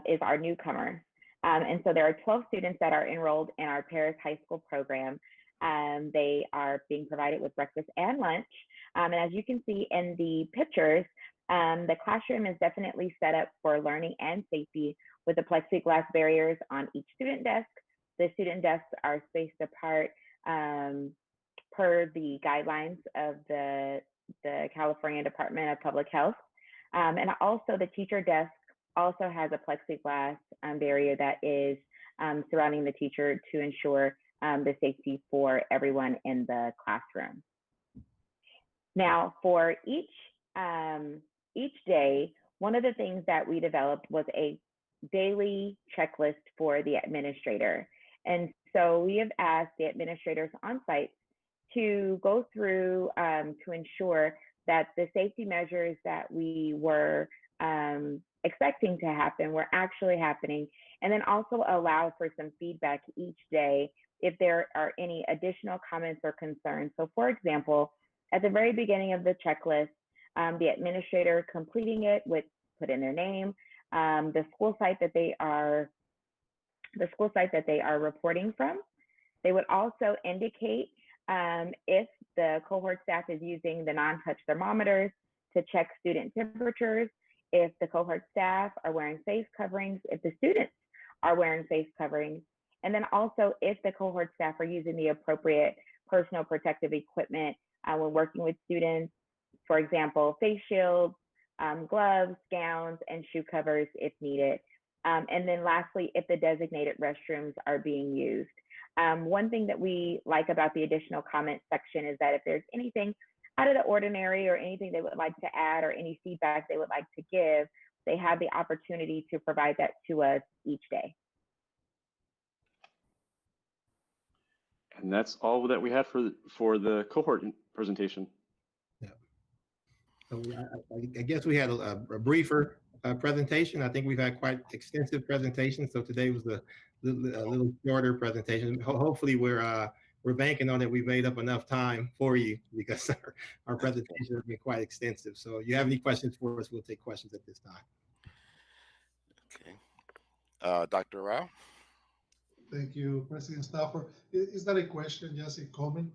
is our newcomers. And so there are 12 students that are enrolled in our Perris High School program. They are being provided with breakfast and lunch. And as you can see in the pictures, the classroom is definitely set up for learning and safety with the plexiglass barriers on each student desk. The student desks are spaced apart per the guidelines of the California Department of Public Health. And also the teacher desk also has a plexiglass barrier that is surrounding the teacher to ensure the safety for everyone in the classroom. Now, for each day, one of the things that we developed was a daily checklist for the administrator. And so we have asked the administrators on site to go through to ensure that the safety measures that we were expecting to happen were actually happening, and then also allow for some feedback each day if there are any additional comments or concerns. So for example, at the very beginning of the checklist, the administrator completing it would put in their name, the school site that they are reporting from. They would also indicate if the cohort staff is using the non-touch thermometers to check student temperatures, if the cohort staff are wearing face coverings, if the students are wearing face coverings, and then also if the cohort staff are using the appropriate personal protective equipment when working with students, for example, face shields, gloves, gowns, and shoe covers if needed. And then lastly, if the designated restrooms are being used. One thing that we like about the additional comment section is that if there's anything out of the ordinary or anything they would like to add or any feedback they would like to give, they have the opportunity to provide that to us each day. And that's all that we had for the cohort presentation. Yeah. So I guess we had a briefer presentation. I think we've had quite extensive presentations. So today was a little shorter presentation. Hopefully we're banking on that we've made up enough time for you because our presentation has been quite extensive. So if you have any questions for us, we'll take questions at this time. Okay. Dr. Rao? Thank you, President Stafford. Is that a question, just a comment?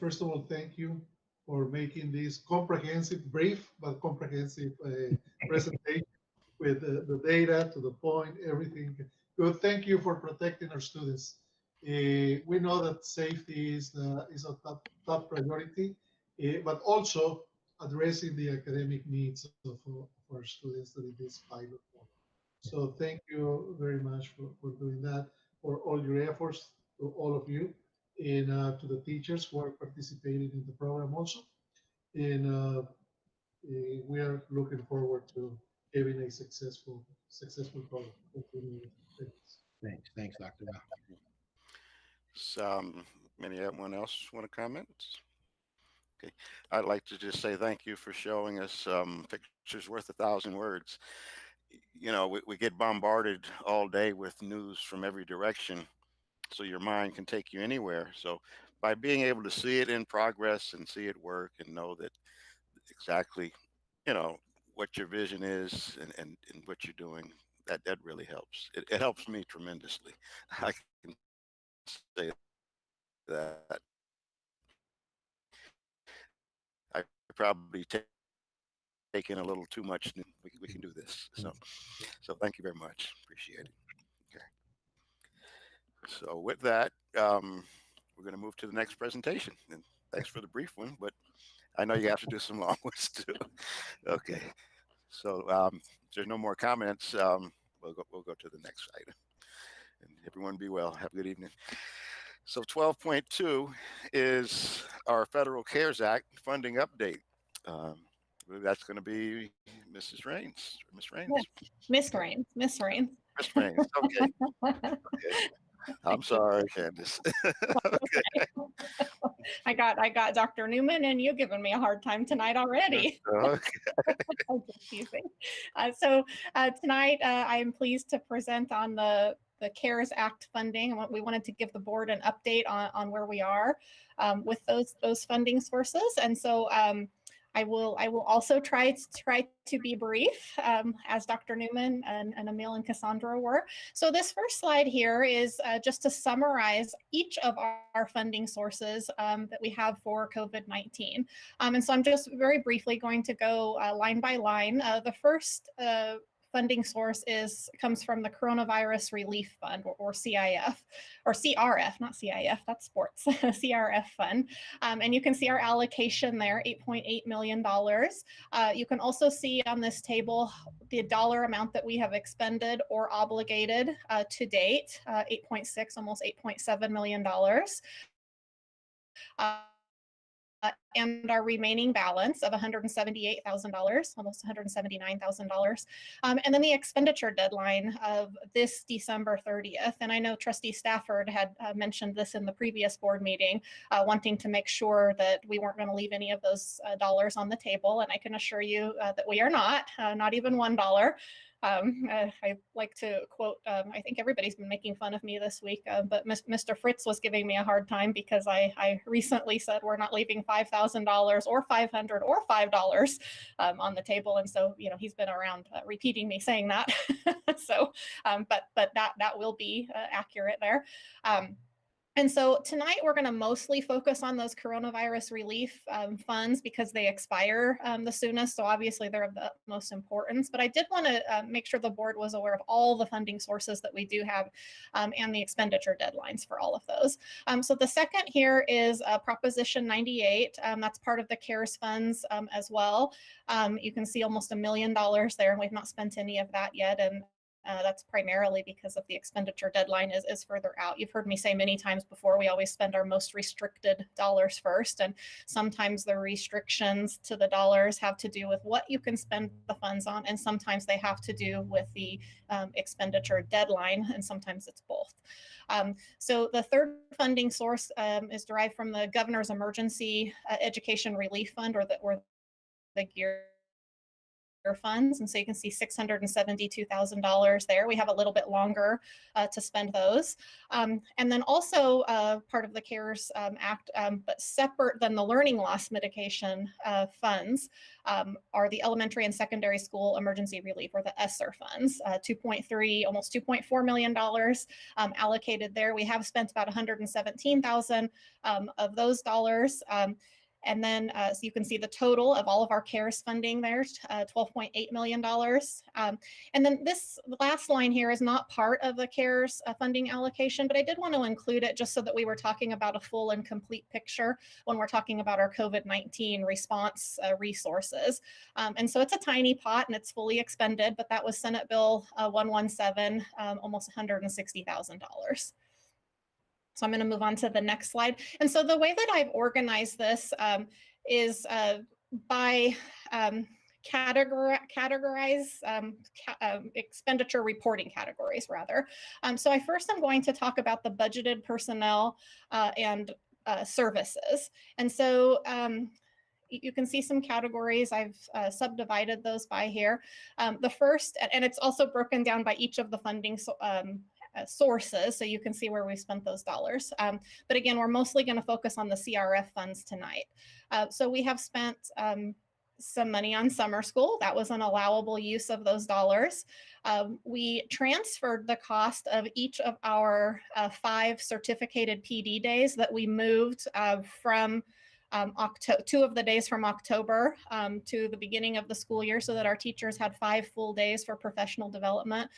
First of all, thank you for making this comprehensive, brief, but comprehensive presentation with the data to the point, everything. Good. Thank you for protecting our students. We know that safety is a top priority, but also addressing the academic needs of our students in this pilot program. So thank you very much for doing that, for all your efforts, to all of you, and to the teachers who are participating in the program also. And we are looking forward to having a successful program. Thanks, Dr. Rao. Anyone else want to comment? Okay, I'd like to just say thank you for showing us pictures worth 1,000 words. You know, we get bombarded all day with news from every direction, so your mind can take you anywhere. So by being able to see it in progress and see it work and know that exactly, you know, what your vision is and what you're doing, that really helps. It helps me tremendously. I can say that. I probably taking a little too much. We can do this. So thank you very much. Appreciate it. Okay. So with that, we're going to move to the next presentation. And thanks for the brief one, but I know you have to do some long ones too. Okay. So if there's no more comments, we'll go to the next item. And everyone be well. Have a good evening. So 12.2 is our Federal CARES Act funding update. That's going to be Mrs. Rains. Miss Rains. Yes. Miss Rains. Miss Rains. Miss Rains. Okay. Okay. I'm sorry, Candace. Okay. I got Dr. Newman and you giving me a hard time tonight already. Okay. Confusing. So tonight I am pleased to present on the CARES Act funding. We wanted to give the board an update on where we are with those funding sources. And so I will also try to be brief, as Dr. Newman and Emil and Cassandra were. So this first slide here is just to summarize each of our funding sources that we have for COVID-19. And so I'm just very briefly going to go line by line. The first funding source comes from the Coronavirus Relief Fund, or CIF, or CRF, not CIF, that's sports, CRF fund. And you can see our allocation there, $8.8 million. You can also see on this table the dollar amount that we have expended or obligated to date, 8.6, almost $8.7 million. And our remaining balance of $178,000, almost $179,000. And then the expenditure deadline of this December 30th. And I know Trustee Stafford had mentioned this in the previous board meeting, wanting to make sure that we weren't going to leave any of those dollars on the table. And I can assure you that we are not even $1. I like to quote, I think everybody's been making fun of me this week, but Mr. Fritz was giving me a hard time because I recently said we're not leaving $5,000 or $500 or $5 on the table. And so, you know, he's been around repeating me saying that. So, but that will be accurate there. And so tonight we're going to mostly focus on those coronavirus relief funds because they expire the soonest. So obviously they're of the utmost importance. But I did want to make sure the board was aware of all the funding sources that we do have and the expenditure deadlines for all of those. So the second here is Proposition 98. That's part of the CARES funds as well. You can see almost $1 million there, and we've not spent any of that yet. And that's primarily because of the expenditure deadline is further out. You've heard me say many times before, we always spend our most restricted dollars first. And sometimes the restrictions to the dollars have to do with what you can spend the funds on. And sometimes they have to do with the expenditure deadline. And sometimes it's both. So the third funding source is derived from the Governor's Emergency Education Relief Fund, or the GEAR funds. And so you can see $672,000 there. We have a little bit longer to spend those. And then also part of the CARES Act, but separate than the learning loss mitigation funds, are the elementary and secondary school emergency relief, or the ESSER funds, 2.3, almost $2.4 million allocated there. We have spent about $117,000 of those dollars. And then so you can see the total of all of our CARES funding there, $12.8 million. And then this last line here is not part of the CARES funding allocation, but I did want to include it just so that we were talking about a full and complete picture when we're talking about our COVID-19 response resources. And so it's a tiny pot and it's fully expended, but that was Senate Bill 117, almost $160,000. So I'm going to move on to the next slide. And so the way that I've organized this is by categorize expenditure reporting categories, rather. So I first am going to talk about the budgeted personnel and services. And so you can see some categories. I've subdivided those by here. The first, and it's also broken down by each of the funding sources, so you can see where we spent those dollars. But again, we're mostly going to focus on the CRF funds tonight. So we have spent some money on summer school. That was an allowable use of those dollars. We transferred the cost of each of our 5 certificated PD days that we moved from October, 2 of the days from October to the beginning of the school year, so that our teachers had 5 full days for professional development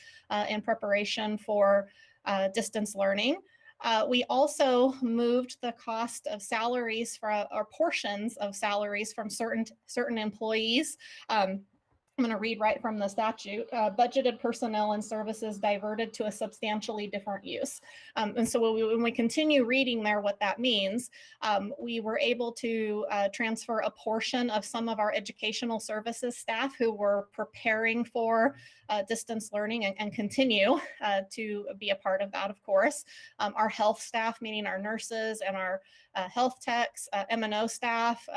in preparation for distance learning. We also moved the cost of salaries or portions of salaries from certain employees. I'm going to read right from the statute. Budgeted personnel and services diverted to a substantially different use. And so when we continue reading there what that means, we were able to transfer a portion of some of our educational services staff who were preparing for distance learning and continue to be a part of that, of course. Our health staff, meaning our nurses and our health techs, M&O staff,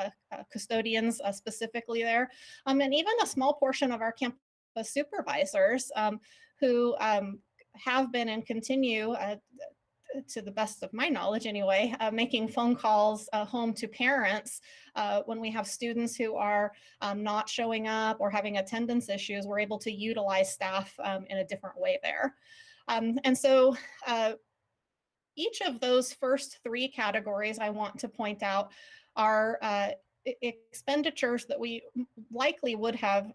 custodians specifically there, and even a small portion of our campus supervisors who have been and continue, to the best of my knowledge anyway, making phone calls home to parents when we have students who are not showing up or having attendance issues. We're able to utilize staff in a different way there. And so each of those first 3 categories I want to point out are expenditures that we likely would have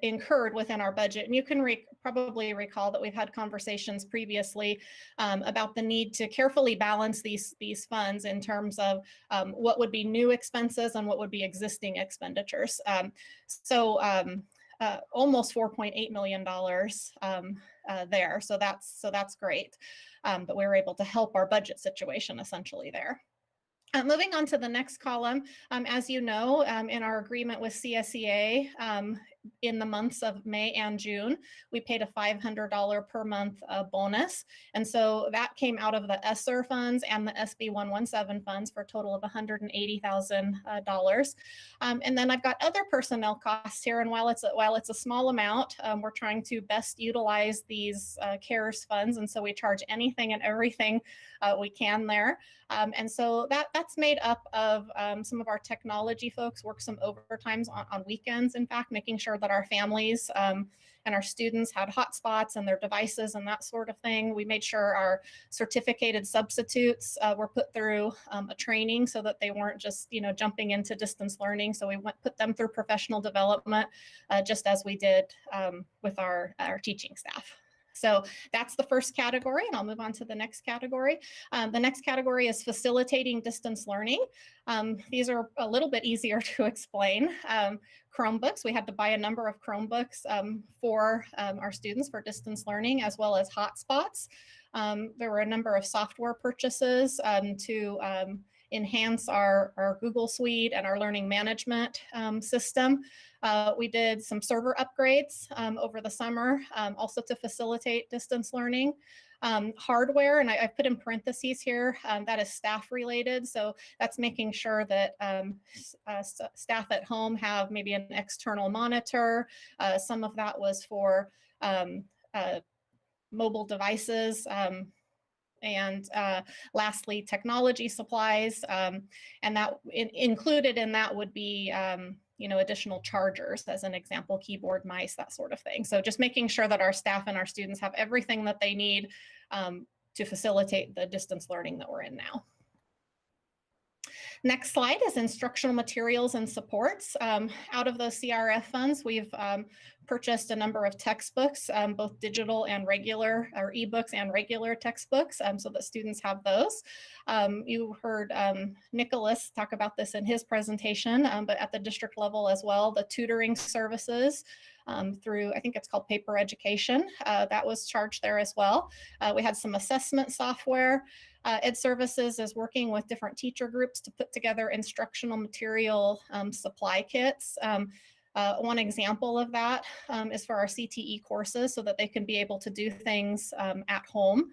incurred within our budget. And you can probably recall that we've had conversations previously about the need to carefully balance these funds in terms of what would be new expenses and what would be existing expenditures. So almost $4.8 million there. So that's great. But we were able to help our budget situation essentially there. Moving on to the next column, as you know, in our agreement with CSEA, in the months of May and June, we paid a $500 per month bonus. And so that came out of the ESSER funds and the SB 117 funds for a total of $180,000. And then I've got other personnel costs here. And while it's a small amount, we're trying to best utilize these CARES funds. And so we charge anything and everything we can there. And so that's made up of some of our technology folks work some overtimes on weekends, in fact, making sure that our families and our students had hotspots and their devices and that sort of thing. We made sure our certificated substitutes were put through a training so that they weren't just, jumping into distance learning. So we put them through professional development, just as we did with our teaching staff. So that's the first category, and I'll move on to the next category. The next category is facilitating distance learning. These are a little bit easier to explain. Chromebooks, we had to buy a number of Chromebooks for our students for distance learning, as well as hotspots. There were a number of software purchases to enhance our Google Suite and our learning management system. We did some server upgrades over the summer, also to facilitate distance learning. Hardware, and I've put in parentheses here, that is staff related. So that's making sure that staff at home have maybe an external monitor. Some of that was for mobile devices. And lastly, technology supplies, and that included in that would be additional chargers, as an example, keyboard, mice, that sort of thing. So just making sure that our staff and our students have everything that they need to facilitate the distance learning that we're in now. Next slide is instructional materials and supports. Out of those CRF funds, we've purchased a number of textbooks, both digital and regular, or ebooks and regular textbooks, so that students have those. You heard Nicholas talk about this in his presentation, but at the district level as well, the tutoring services through, I think it's called Paper Education, that was charged there as well. We had some assessment software. Ed Services is working with different teacher groups to put together instructional material supply kits. One example of that is for our CTE courses, so that they can be able to do things at home,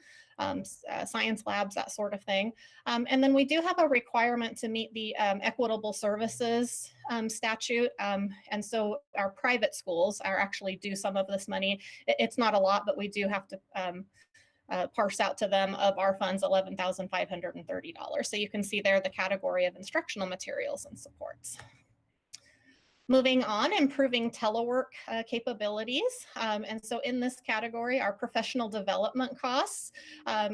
science labs, that sort of thing. And then we do have a requirement to meet the equitable services statute. And so our private schools are actually due some of this money. It's not a lot, but we do have to parse out to them of our funds $11,530. So you can see there the category of instructional materials and supports. Moving on, improving telework capabilities. And so in this category, our professional development costs,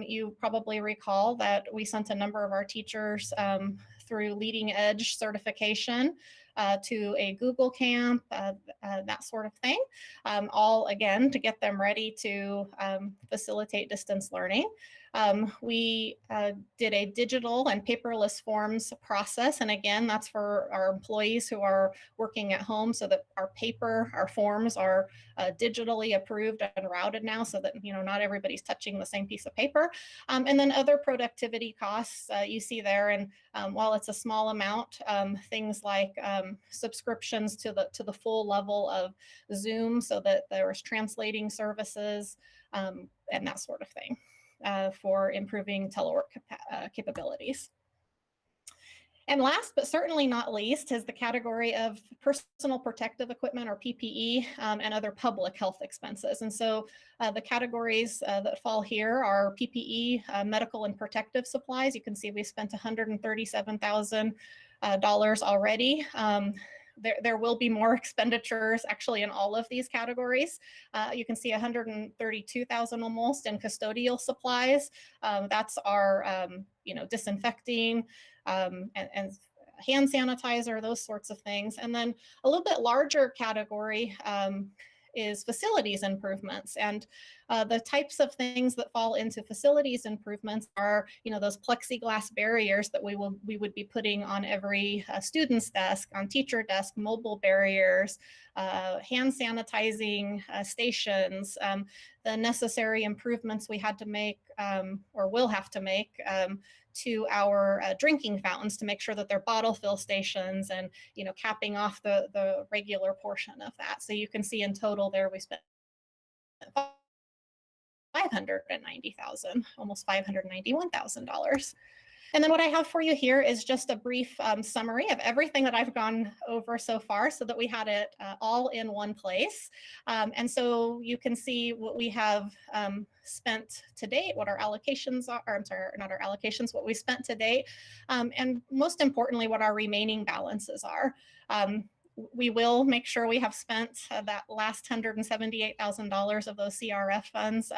you probably recall that we sent a number of our teachers through leading edge certification to a Google camp, that sort of thing, all again to get them ready to facilitate distance learning. We did a digital and paperless forms process. And again, that's for our employees who are working at home, so that our forms are digitally approved and routed now, so that, not everybody's touching the same piece of paper. And then other productivity costs you see there. And while it's a small amount, things like subscriptions to the full level of Zoom, so that there's translating services and that sort of thing. For improving telework capabilities. And last, but certainly not least, is the category of personal protective equipment, or PPE, and other public health expenses. And so the categories that fall here are PPE, medical and protective supplies. You can see we spent $137,000 already. There will be more expenditures actually in all of these categories. You can see $132,000 almost in custodial supplies. That's our, disinfecting and hand sanitizer, those sorts of things. And then a little bit larger category is facilities improvements. And the types of things that fall into facilities improvements are, those plexiglass barriers that we would be putting on every student's desk, on teacher desk, mobile barriers, hand sanitizing stations, the necessary improvements we had to make or will have to make to our drinking fountains to make sure that they're bottle fill stations and, capping off the regular portion of that. So you can see in total there we spent $590,000, almost $591,000. And then what I have for you here is just a brief summary of everything that I've gone over so far so that we had it all in one place. And so you can see what we have spent to date, what our allocations are, or I'm sorry, not our allocations, what we spent to date, and most importantly, what our remaining balances are. We will make sure we have spent that last $178,000 of those CRF funds.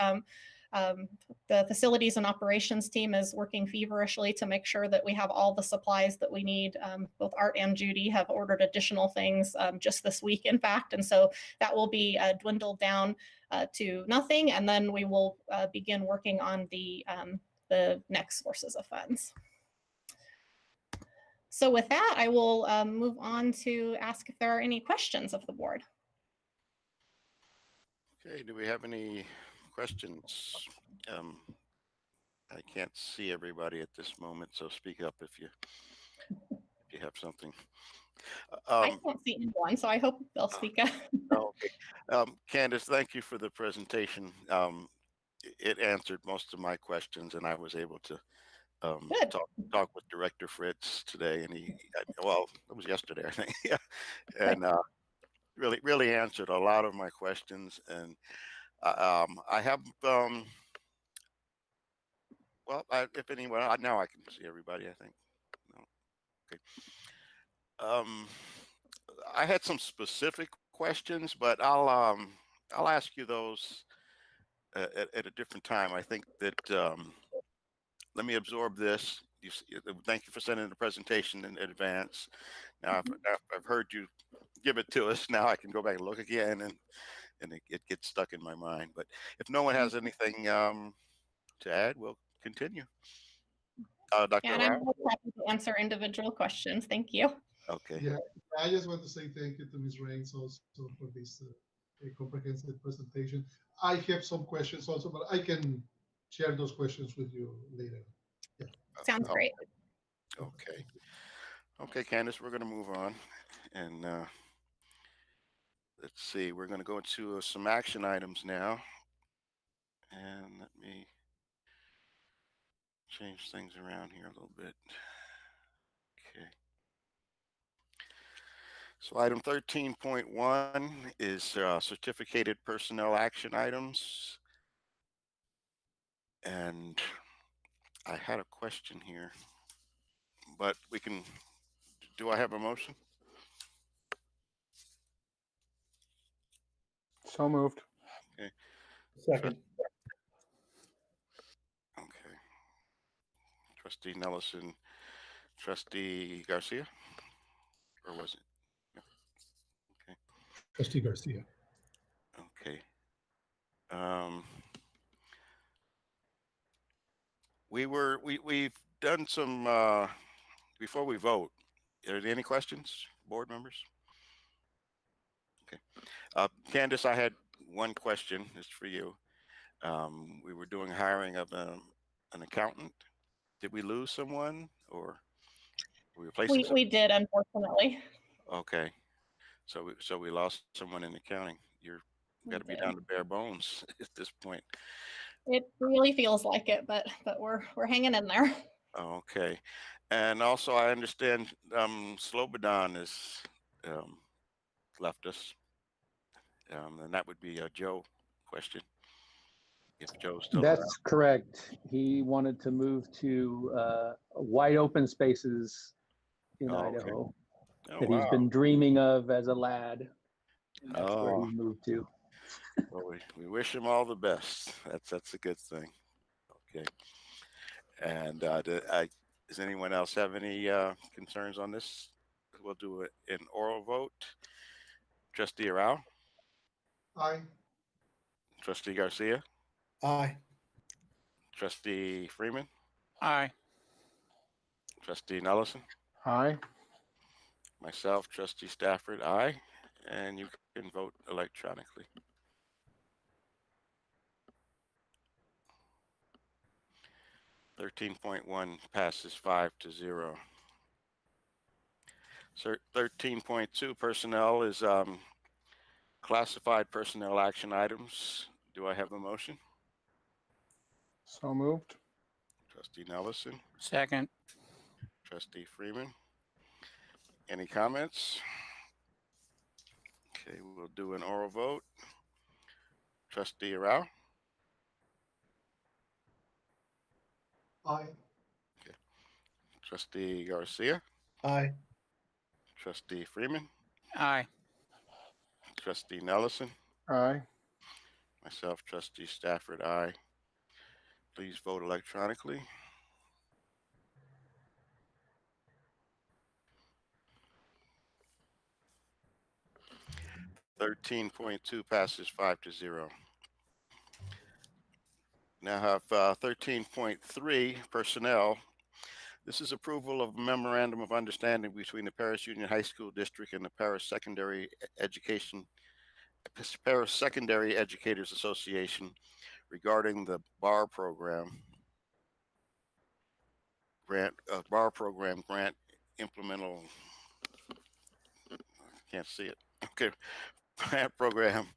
The facilities and operations team is working feverishly to make sure that we have all the supplies that we need. Both Art and Judy have ordered additional things just this week, in fact, and so that will be dwindled down to nothing, and then we will begin working on the next sources of funds. So with that, I will move on to ask if there are any questions of the board. Okay, do we have any questions? I can't see everybody at this moment, so speak up if you have something. I can't see anyone, so I hope they'll speak up. Okay. Candace, thank you for the presentation. It answered most of my questions, and I was able to talk with Director Fritz today, and well, it was yesterday, I think, yeah, and really answered a lot of my questions. And I have, well, if anyone, now I can see everybody, I think. No. Okay. I had some specific questions, but I'll ask you those at a different time. I think that let me absorb this. Thank you for sending the presentation in advance. Now I've heard you give it to us. Now I can go back and look again, and it gets stuck in my mind. But if no one has anything to add, we'll continue. Dr. Yeah, and I'm happy to answer individual questions. Thank you. Okay. Yeah, I just want to say thank you to Ms. Rains also for this comprehensive presentation. I have some questions also, but I can share those questions with you later. Yeah. Sounds great. Okay. Okay, Candace, we're going to move on. And let's see, we're going to go into some action items now. And let me change things around here a little bit. Okay. So item 13.1 is certificated personnel action items. And I had a question here, but we can, do I have a motion? So moved. Okay. Second. Okay. Trustee Nelson, Trustee Garcia, or was it? No. Okay. Trustee Garcia. Okay. We've done some before we vote. Are there any questions, board members? Okay. Candace, I had one question. It's for you. We were doing hiring of an accountant. Did we lose someone, or we replacing someone? We did, unfortunately. Okay. So we lost someone in accounting. You're got to be down to bare bones at this point. It really feels like it, but we're hanging in there. Okay. And also I understand Slobodan has left us. And that would be a Joe question. If Joe's still That's around. correct. He wanted to move to wide open spaces in Idaho that he's been dreaming of as a lad. And that's where he moved to. Well, we wish him all the best. That's a good thing. Okay. And does anyone else have any concerns on this? We'll do an oral vote. Trustee Arau? Aye. Trustee Garcia? Aye. Trustee Freeman? Aye. Trustee Nellison? Aye. Myself, Trustee Stafford, aye. And you can vote electronically. 13.1 passes 5-0. 13.2 personnel is classified personnel action items. Do I have a motion? So moved. Trustee Nelson, Second. Trustee Freeman. Any comments? Okay, we'll do an oral vote. Trustee Rao. Aye. Trustee Garcia. Aye. Trustee Freeman. Aye. Trustee Nelson. Aye. Myself, Trustee Stafford, aye. Please vote electronically. (13.2) passes 5-0. Now have 13.3 personnel. This is approval of a memorandum of understanding between the Perris Union High School District and the Perris Secondary Educators Association regarding the bar program grant implemental. I can't see it. Okay, grant program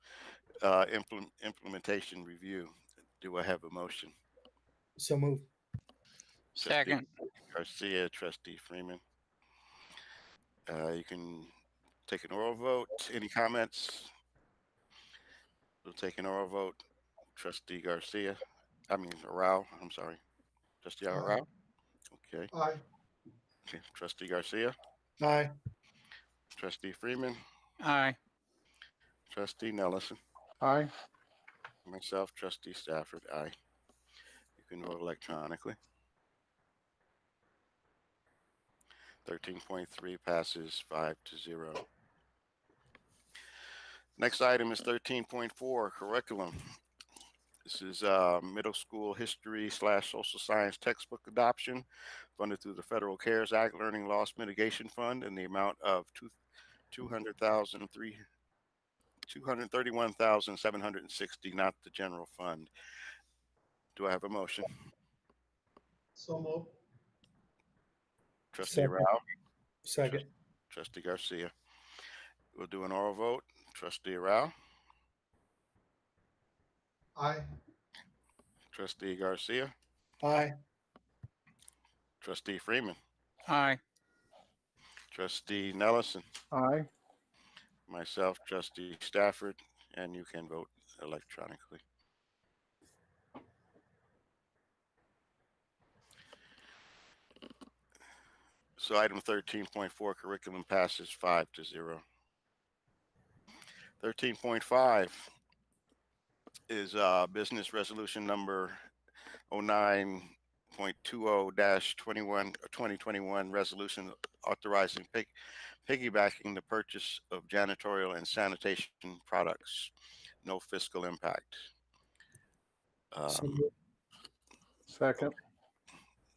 implementation review. Do I have a motion? So moved. Second. Garcia, Trustee Freeman. You can take an oral vote. Any comments? We'll take an oral vote. Trustee Garcia. Rao. I'm sorry. Trustee Rao. Okay. Aye. Okay. Trustee Garcia. Aye. Trustee Freeman. Aye. Trustee Nelson. Aye. Myself, Trustee Stafford, aye. You can vote electronically. 13.3 passes 5-0. Next item is 13.4 curriculum. This is middle school history / social science textbook adoption funded through the Federal CARES Act Learning Loss Mitigation Fund in the amount of $231,760, not the general fund. Do I have a motion? So moved. Trustee Second. Rao. Second. Trustee Garcia. We'll do an oral vote. Trustee Rao. Aye. Trustee Garcia. Aye. Trustee Freeman. Aye. Trustee Nelson. Aye. Myself, Trustee Stafford, and you can vote electronically. So item 13.4 curriculum passes 5-0. 13.5 is business resolution number 09.20-2021 resolution authorizing piggybacking the purchase of janitorial and sanitation products. No fiscal impact. Second.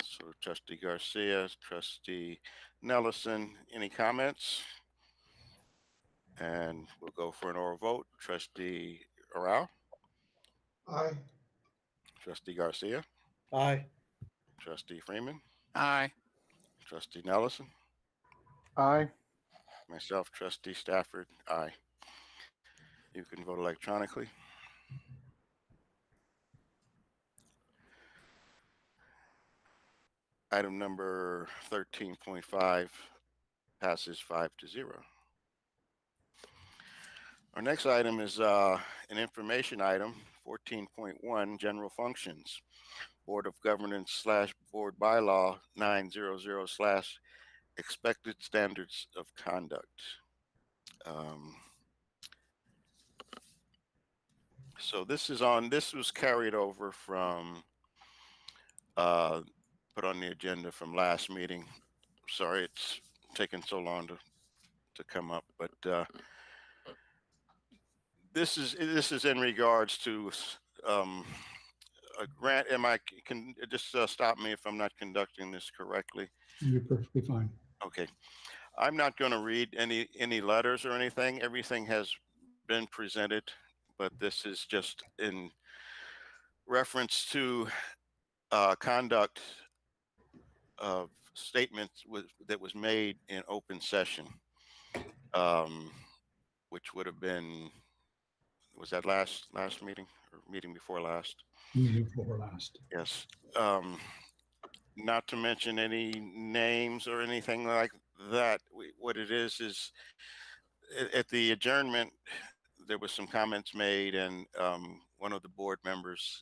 So Trustee Garcia, Trustee Nelson, any comments? And we'll go for an oral vote. Trustee Rao. Aye. Trustee Garcia. Aye. Trustee Freeman. Aye. Trustee Nelson. Aye. Myself, Trustee Stafford, aye. You can vote electronically. Item number 13.5 passes 5-0. Our next item is an information item, 14.1, general functions. Board of Governance / Board Bylaw 900 / expected standards of conduct. So this was carried over from put on the agenda from last meeting. Sorry, it's taken so long to come up, but this is in regards to a grant. Can just stop me if I'm not conducting this correctly? You're perfectly fine. Okay, I'm not going to read any letters or anything. Everything has been presented, but this is just in reference to conduct of statements that was made in open session, which would have been, was that last meeting or meeting before last? Meeting before last. Yes. Not to mention any names or anything like that. What it is at the adjournment, there was some comments made, and one of the board members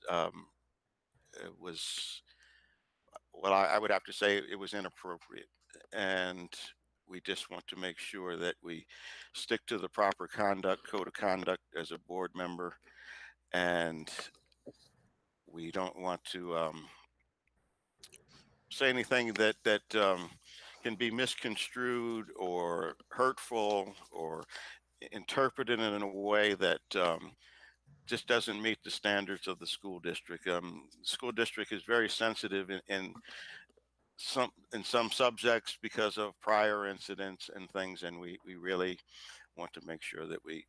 was, well, I would have to say it was inappropriate. And we just want to make sure that we stick to the proper conduct, code of conduct as a board member. And we don't want to say anything that can be misconstrued or hurtful or interpreted in a way that just doesn't meet the standards of the school district. School district is very sensitive in some subjects because of prior incidents and things, and we really want to make sure that we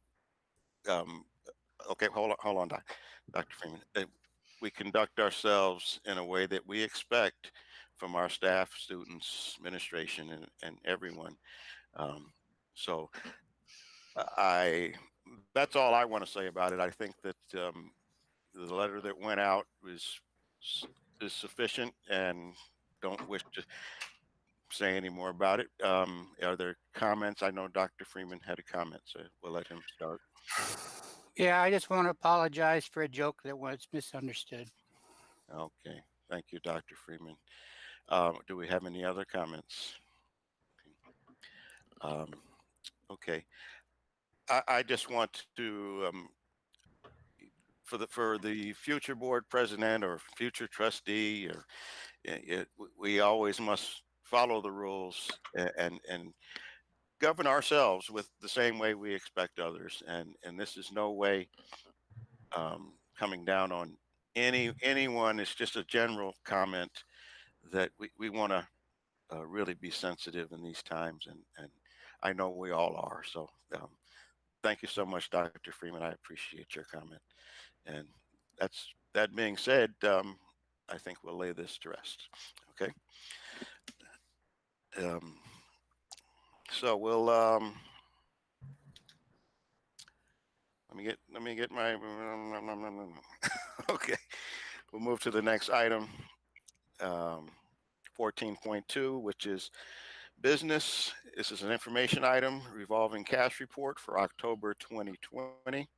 okay, hold on, Dr. Freeman. We conduct ourselves in a way that we expect from our staff, students, administration, and everyone. So that's all I want to say about it. I think that the letter that went out is sufficient, and don't wish to say any more about it. Are there comments? I know Dr. Freeman had a comment, so we'll let him start. Yeah, I just want to apologize for a joke that was misunderstood. Okay, thank you, Dr. Freeman. Do we have any other comments? Okay, I just want to for the future board president or future trustee, or we always must follow the rules and govern ourselves with the same way we expect others. And this is no way coming down on anyone. It's just a general comment that we want to really be sensitive in these times, and I know we all are. So thank you so much, Dr. Freeman. I appreciate your comment. And that being said, I think we'll lay this to rest. Okay. So we'll let me get my okay. We'll move to the next item, 14.2, which is business. This is an information item, revolving cash report for October 2020.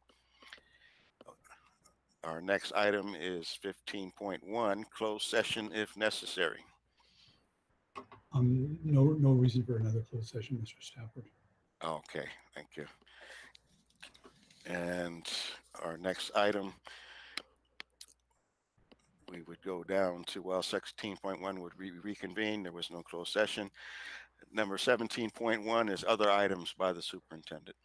Our next item is 15.1, closed session if necessary. No reason for another closed session, Mr. Stafford. Okay, thank you. And our next item, we would go down to, well, 16.1 would reconvene. There was no closed session. Number 17.1 is other items by the superintendent.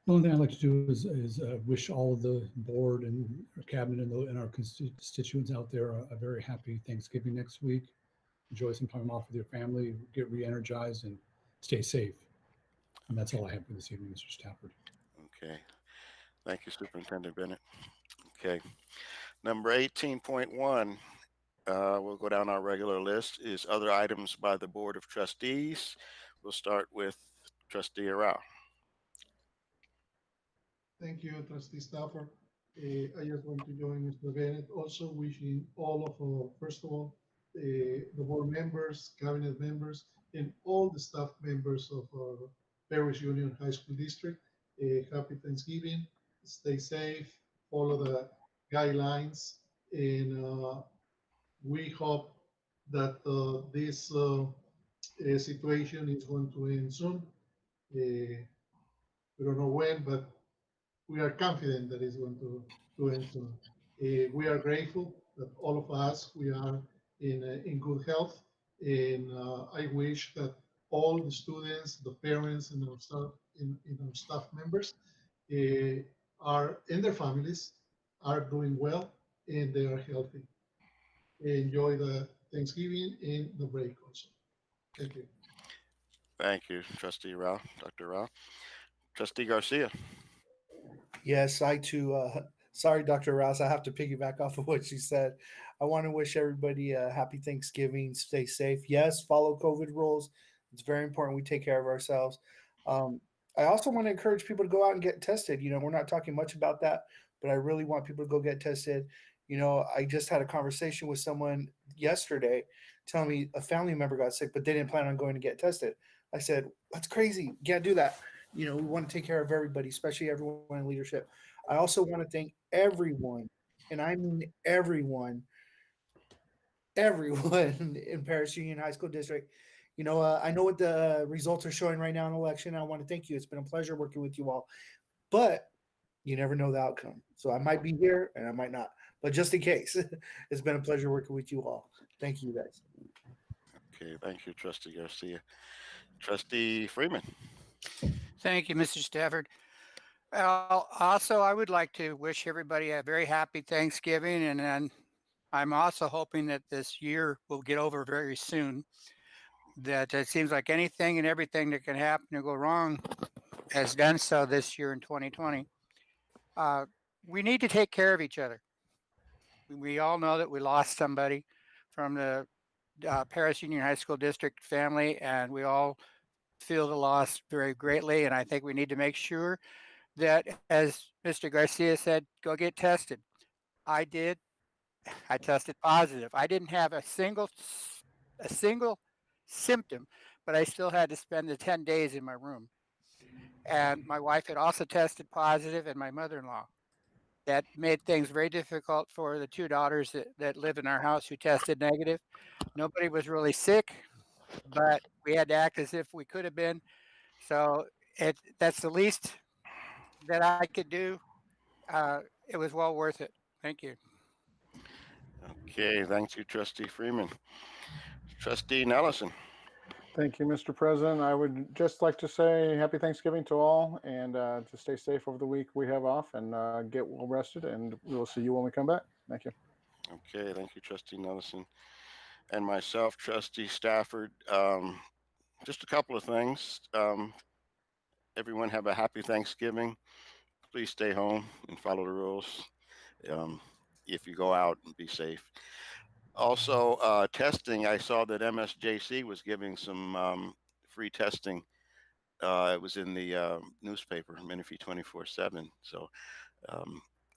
The only thing I'd like to do is wish all of the board and our cabinet and our constituents out there a very happy Thanksgiving next week. Enjoy some time off with your family, get re-energized, and stay safe. And that's all I have for this evening, Mr. Stafford. Okay. Thank you, Superintendent Bennett. Okay. Number 18.1, we'll go down our regular list, is other items by the Board of Trustees. We'll start with Trustee Arau. Thank you, Trustee Stafford. I just want to join Mr. Bennett, also wishing all of, first of all, the board members, cabinet members, and all the staff members of our Perris Union High School District a happy Thanksgiving. Stay safe, follow the guidelines, and we hope that this situation is going to end soon. We don't know when, but we are confident that it's going to end soon. We are grateful that all of us, we are in good health, and I wish that all the students, the parents, and our staff, in our staff members are, and their families are doing well, and they are healthy. Enjoy the Thanksgiving and the break also. Thank you. Thank you, Trustee Rao, Dr. Rao. Trustee Garcia. Yes, I too, sorry, Dr. Rouse, I have to piggyback off of what you said. I want to wish everybody a happy Thanksgiving. Stay safe. Yes, follow COVID rules. It's very important we take care of ourselves. I also want to encourage people to go out and get tested. We're not talking much about that, but I really want people to go get tested. I just had a conversation with someone yesterday telling me a family member got sick, but they didn't plan on going to get tested. I said, that's crazy. You can't do that. We want to take care of everybody, especially everyone in leadership. I also want to thank everyone, and I mean everyone in Perris Union High School District. I know what the results are showing right now in the election. I want to thank you. It's been a pleasure working with you all, but you never know the outcome. So I might be here and I might not, but just in case, it's been a pleasure working with you all. Thank you, guys. Okay, thank you, Trustee Garcia. Trustee Freeman. Thank you, Mr. Stafford. Also, I would like to wish everybody a very happy Thanksgiving, and then I'm also hoping that this year will get over very soon. That it seems like anything and everything that can happen or go wrong has done so this year in 2020. We need to take care of each other. We all know that we lost somebody from the Perris Union High School District family, and we all feel the loss very greatly. And I think we need to make sure that, as Mr. Garcia said, go get tested. I did. I tested positive. I didn't have a single symptom, but I still had to spend the 10 days in my room. And my wife had also tested positive, and my mother-in-law. That made things very difficult for the two daughters that live in our house who tested negative. Nobody was really sick, but we had to act as if we could have been. So that's the least that I could do. It was well worth it. Thank you. Okay, thank you, Trustee Freeman. Trustee Nellison. Thank you, Mr. President. I would just like to say happy Thanksgiving to all, and to stay safe over the week we have off, and get well rested, and we'll see you when we come back. Thank you. Okay, thank you, Trustee Nellison. And myself, Trustee Stafford. Just a couple of things. Everyone have a happy Thanksgiving. Please stay home and follow the rules. If you go out, and be safe. Also, testing. I saw that MSJC was giving some free testing. It was in the newspaper, Menifee 24/7. So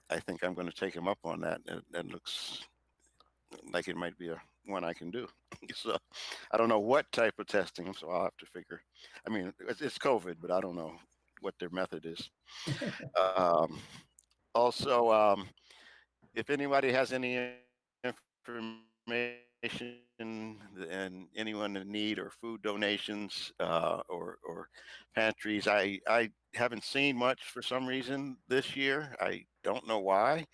I think I'm going to take him up on that. That looks like it might be one I can do. So I don't know what type of testing, so I'll have to figure. I mean, it's COVID, but I don't know what their method is. Also, if anybody has any information and anyone in need or food donations or pantries, I haven't seen much for some reason this year. I don't know why.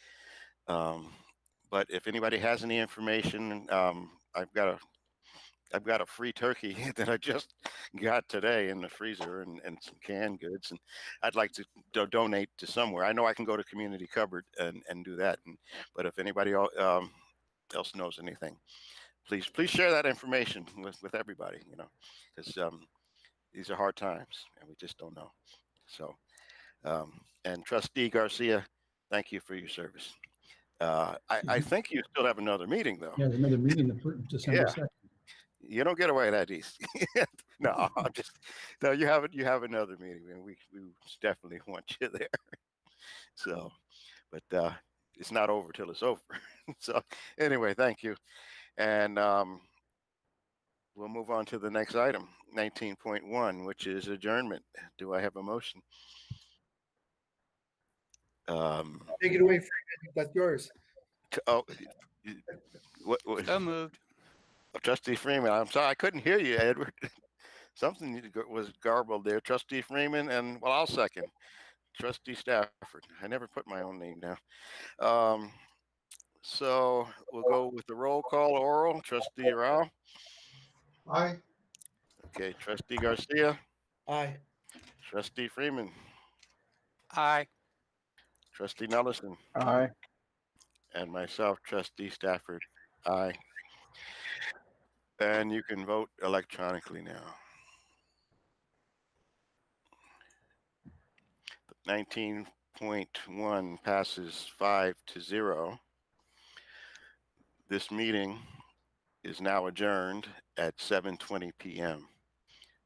But if anybody has any information, I've got a free turkey that I just got today in the freezer and some canned goods, and I'd like to donate to somewhere. I know I can go to Community Cupboard and do that. But if anybody else knows anything, please share that information with everybody. Because these are hard times and we just don't know. So, and Trustee Garcia, thank you for your service. I think you still have another meeting though. Yeah, another meeting December 2nd. You don't get away that easy. No, no. You have another meeting, and we definitely want you there. So, but it's not over till it's over. So anyway, thank you, and we'll move on to the next item, 19.1, which is adjournment. Do I have a motion? Take it away, Freeman. That's yours. Oh, what? So moved. Trustee Freeman, I'm sorry, I couldn't hear you, Edward. Something was garbled there. Trustee Freeman, and well, I'll second. Trustee Stafford. I never put my own name down. So we'll go with the roll call oral. Trustee Rao. Aye. Okay. Trustee Garcia. Aye. Trustee Freeman. Aye. Trustee Nellison. Aye. And myself, Trustee Stafford. Aye. And you can vote electronically now. 19.1 passes 5-0. This meeting is now adjourned at 7:20 p.m.